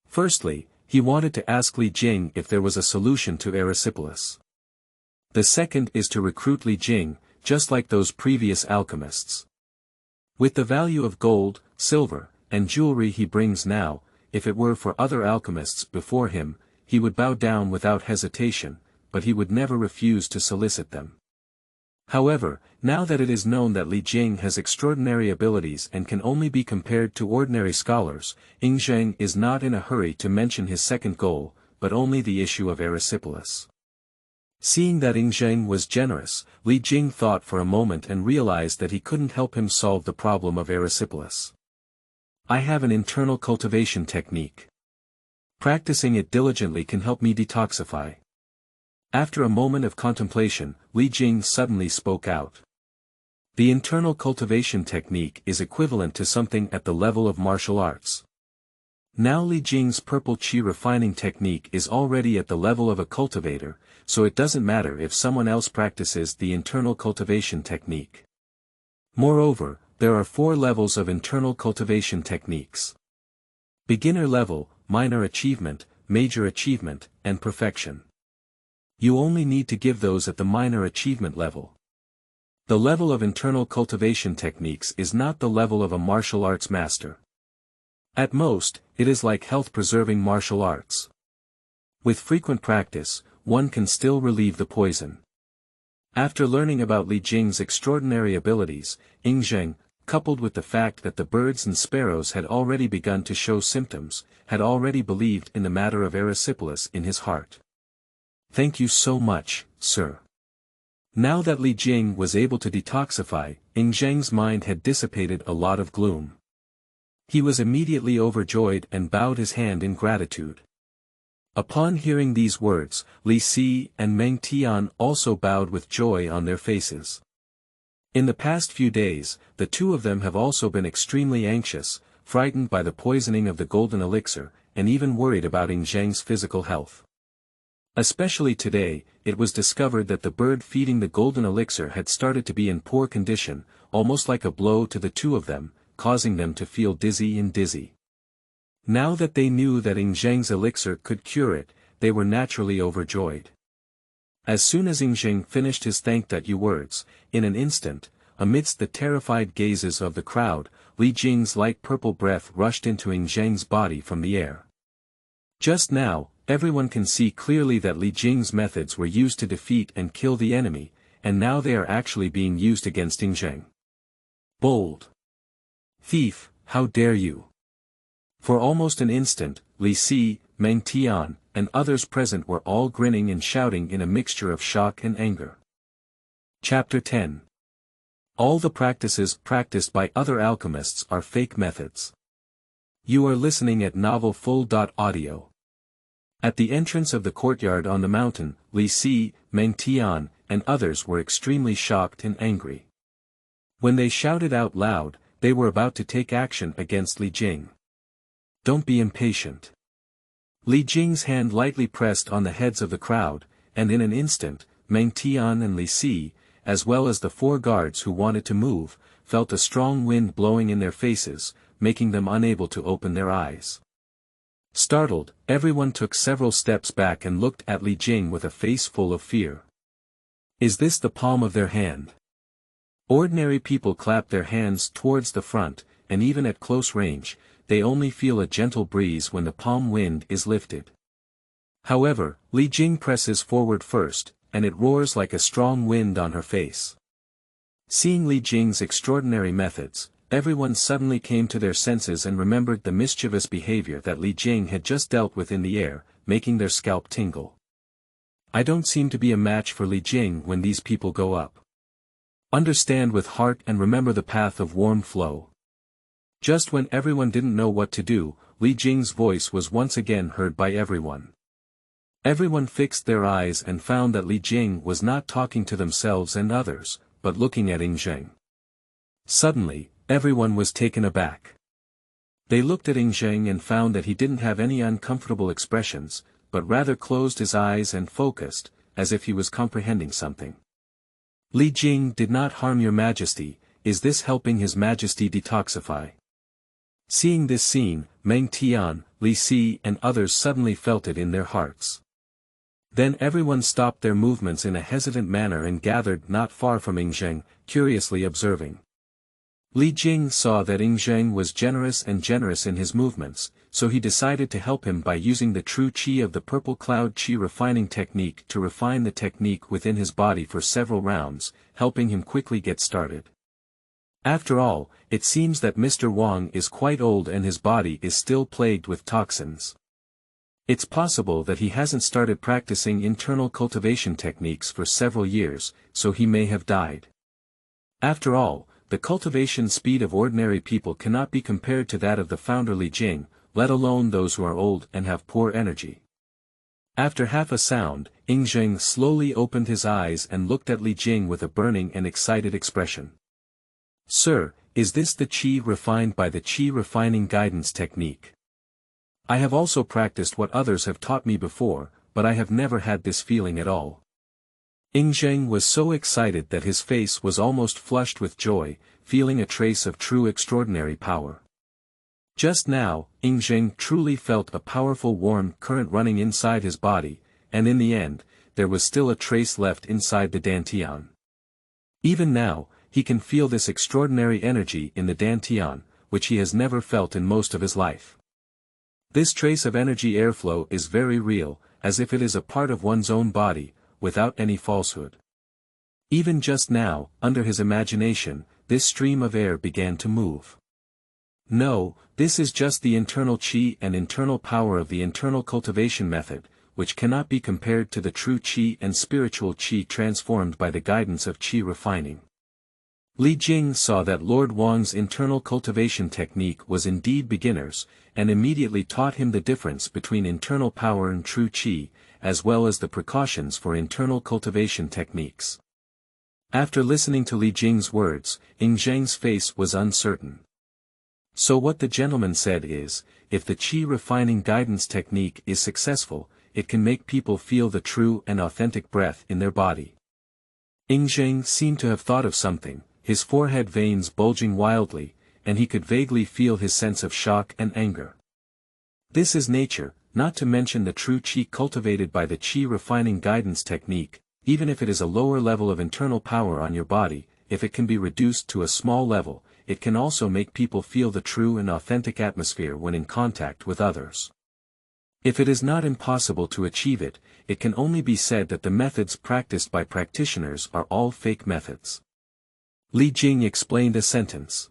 Firstly, he wanted to ask Li Jing if there was a solution to erysipelas. The second is to recruit Li Jing, just like those previous alchemists. With the value of gold, silver, and jewelry he brings now, if it were for other alchemists before him, he would bow down without hesitation, but he would never refuse to solicit them. However, now that it is known that Li Jing has extraordinary abilities and can only be compared to ordinary scholars, Ying Zheng is not in a hurry to mention his second goal, but only the issue of erysipelas. Seeing that Ying Zheng was generous, Li Jing thought for a moment and realized that he couldn't help him solve the problem of erysipelas. I have an internal cultivation technique. Practicing it diligently can help me detoxify. After a moment of contemplation, Li Jing suddenly spoke out. The internal cultivation technique is equivalent to something at the level of martial arts. Now Li Jing's purple qi refining technique is already at the level of a cultivator, so it doesn't matter if someone else practices the internal cultivation technique. Moreover, there are 4 levels of internal cultivation techniques. Beginner level, minor achievement, major achievement, and perfection. You only need to give those at the minor achievement level. The level of internal cultivation techniques is not the level of a martial arts master. At most, it is like health-preserving martial arts. With frequent practice, one can still relieve the poison. After learning about Li Jing's extraordinary abilities, Ying Zheng, coupled with the fact that the birds and sparrows had already begun to show symptoms, had already believed in the matter of erysipelas in his heart. Thank you so much, sir. Now that Li Jing was able to detoxify, Ying Zheng's mind had dissipated a lot of gloom. He was immediately overjoyed and bowed his hand in gratitude. Upon hearing these words, Li Si and Meng Tian also bowed with joy on their faces. In the past few days, the 2 of them have also been extremely anxious, frightened by the poisoning of the golden elixir, and even worried about Ying Zheng's physical health. Especially today, it was discovered that the bird feeding the golden elixir had started to be in poor condition, almost like a blow to the 2 of them, causing them to feel dizzy. Now that they knew that Ying Zheng's elixir could cure it, they were naturally overjoyed. As soon as Ying Zheng finished his thank you words, in an instant, amidst the terrified gazes of the crowd, Li Jing's light purple breath rushed into Ying Zheng's body from the air. Just now, everyone can see clearly that Li Jing's methods were used to defeat and kill the enemy, and now they are actually being used against Ying Zheng. Bold thief, how dare you! For almost an instant, Li Si, Meng Tian, and others present were all grinning and shouting in a mixture of shock and anger. Chapter 10. All the practices practiced by other alchemists are fake methods. You are listening at novelfull.audio. At the entrance of the courtyard on the mountain, Li Si, Meng Tian, and others were extremely shocked and angry. When they shouted out loud, they were about to take action against Li Jing. Don't be impatient. Li Jing's hand lightly pressed on the heads of the crowd, and in an instant, Meng Tian and Li Si, as well as the 4 guards who wanted to move, felt a strong wind blowing in their faces, making them unable to open their eyes. Startled, everyone took several steps back and looked at Li Jing with a face full of fear. Is this the palm of their hand? Ordinary people clap their hands towards the front, and even at close range, they only feel a gentle breeze when the palm wind is lifted. However, Li Jing presses forward first, and it roars like a strong wind on her face. Seeing Li Jing's extraordinary methods, everyone suddenly came to their senses and remembered the mischievous behavior that Li Jing had just dealt with in the air, making their scalp tingle. I don't seem to be a match for Li Jing when these people go up. Understand with heart and remember the path of warm flow. Just when everyone didn't know what to do, Li Jing's voice was once again heard by everyone. Everyone fixed their eyes and found that Li Jing was not talking to themselves and others, but looking at Ying Zheng. Suddenly, everyone was taken aback. They looked at Ying Zheng and found that he didn't have any uncomfortable expressions, but rather closed his eyes and focused, as if he was comprehending something. Li Jing did not harm your majesty, is this helping his majesty detoxify? Seeing this scene, Meng Tian, Li Si and others suddenly felt it in their hearts. Then everyone stopped their movements in a hesitant manner and gathered not far from Ying Zheng, curiously observing. Li Jing saw that Ying Zheng was generous in his movements, so he decided to help him by using the true qi of the purple cloud qi refining technique to refine the technique within his body for several rounds, helping him quickly get started. After all, it seems that Mr. Wang is quite old and his body is still plagued with toxins. It's possible that he hasn't started practicing internal cultivation techniques for several years, so he may have died. After all, the cultivation speed of ordinary people cannot be compared to that of the founder Li Jing, let alone those who are old and have poor energy. After half a sound, Ying Zheng slowly opened his eyes and looked at Li Jing with a burning and excited expression. Sir, is this the qi refined by the qi refining guidance technique? I have also practiced what others have taught me before, but I have never had this feeling at all. Ying Zheng was so excited that his face was almost flushed with joy, feeling a trace of true extraordinary power. Just now, Ying Zheng truly felt a powerful warm current running inside his body, and in the end, there was still a trace left inside the dantian. Even now, he can feel this extraordinary energy in the dantian, which he has never felt in most of his life. This trace of energy airflow is very real, as if it is a part of one's own body, without any falsehood. Even just now, under his imagination, this stream of air began to move. No, this is just the internal qi and internal power of the internal cultivation method, which cannot be compared to the true qi and spiritual qi transformed by the guidance of qi refining. Li Jing saw that Lord Wang's internal cultivation technique was indeed beginners, and immediately taught him the difference between internal power and true qi, as well as the precautions for internal cultivation techniques. After listening to Li Jing's words, Ying Zheng's face was uncertain. So what the gentleman said is, if the qi refining guidance technique is successful, it can make people feel the true and authentic breath in their body. Ying Zheng seemed to have thought of something, his forehead veins bulging wildly, and he could vaguely feel his sense of shock and anger. This is nature, not to mention the true qi cultivated by the qi refining guidance technique, even if it is a lower level of internal power on your body, if it can be reduced to a small level, it can also make people feel the true and authentic atmosphere when in contact with others. If it is not impossible to achieve it, it can only be said that the methods practiced by practitioners are all fake methods. Li Jing explained a sentence.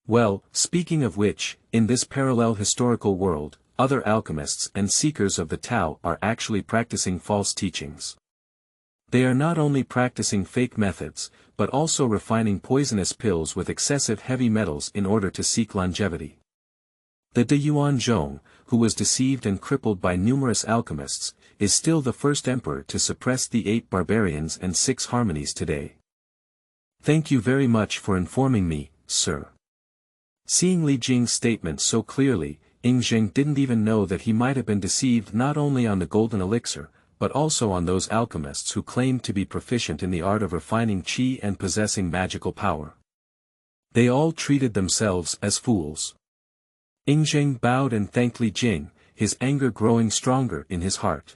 Well, speaking of which, in this parallel historical world, other alchemists and seekers of the Tao are actually practicing false teachings. They are not only practicing fake methods, but also refining poisonous pills with excessive heavy metals in order to seek longevity. The De Yuan Zhong, who was deceived and crippled by numerous alchemists, is still the first emperor to suppress the 8 barbarians and 6 harmonies today. Thank you very much for informing me, sir. Seeing Li Jing's statement so clearly, Ying Zheng didn't even know that he might have been deceived not only on the golden elixir, but also on those alchemists who claimed to be proficient in the art of refining qi and possessing magical power. They all treated themselves as fools. Ying Zheng bowed and thanked Li Jing, his anger growing stronger in his heart.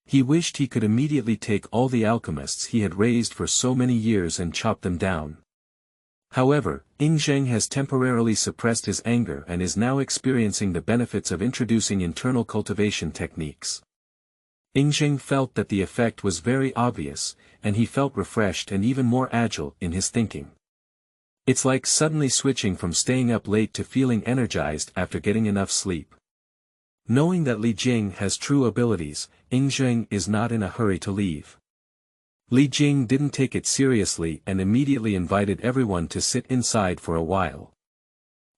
He wished he could immediately take all the alchemists he had raised for so many years and chop them down. However, Ying Zheng has temporarily suppressed his anger and is now experiencing the benefits of introducing internal cultivation techniques. Ying Zheng felt that the effect was very obvious, and he felt refreshed and even more agile in his thinking. It's like suddenly switching from staying up late to feeling energized after getting enough sleep. Knowing that Li Jing has true abilities, Ying Zheng is not in a hurry to leave. Li Jing didn't take it seriously and immediately invited everyone to sit inside for a while.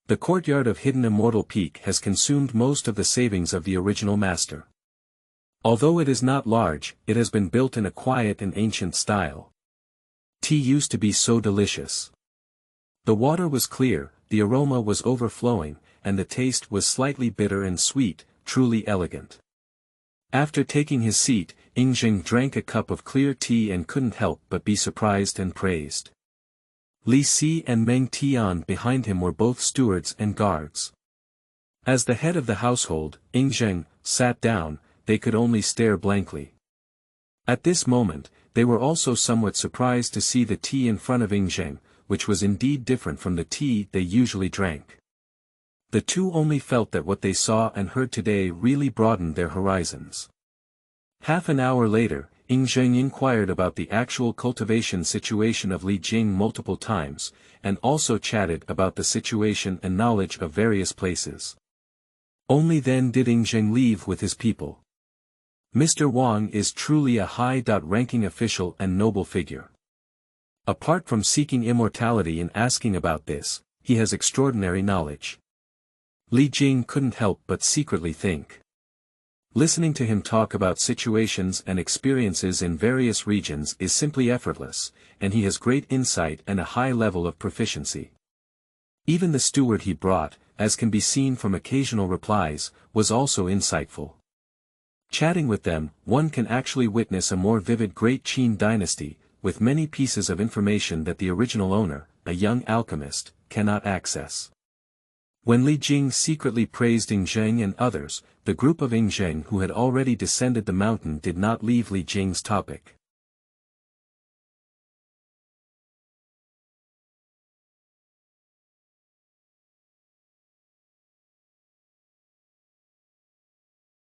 The courtyard of hidden Immortal Peak has consumed most of the savings of the original master. Although it is not large, it has been built in a quiet and ancient style. Tea used to be so delicious. The water was clear, the aroma was overflowing, and the taste was slightly bitter and sweet, truly elegant. After taking his seat, Ying Zheng drank a cup of clear tea and couldn't help but be surprised and praised. Li Si and Meng Tian behind him were both stewards and guards. As the head of the household, Ying Zheng sat down, they could only stare blankly. At this moment, they were also somewhat surprised to see the tea in front of Ying Zheng, which was indeed different from the tea they usually drank. The two only felt that what they saw and heard today really broadened their horizons. Half an hour later, Ying Zheng inquired about the actual cultivation situation of Li Jing multiple times, and also chatted about the situation and knowledge of various places. Only then did Ying Zheng leave with his people. Mr. Wang is truly a high-ranking official and noble figure. Apart from seeking immortality and asking about this, he has extraordinary knowledge. Li Jing couldn't help but secretly think. Listening to him talk about situations and experiences in various regions is simply effortless, and he has great insight and a high level of proficiency. Even the steward he brought, as can be seen from occasional replies, was also insightful. Chatting with them, one can actually witness a more vivid Great Qin Dynasty, with many pieces of information that the original owner, a young alchemist, cannot access. When Li Jing secretly praised Ying Zheng and others, the group of Ying Zheng who had already descended the mountain did not leave Li Jing's topic.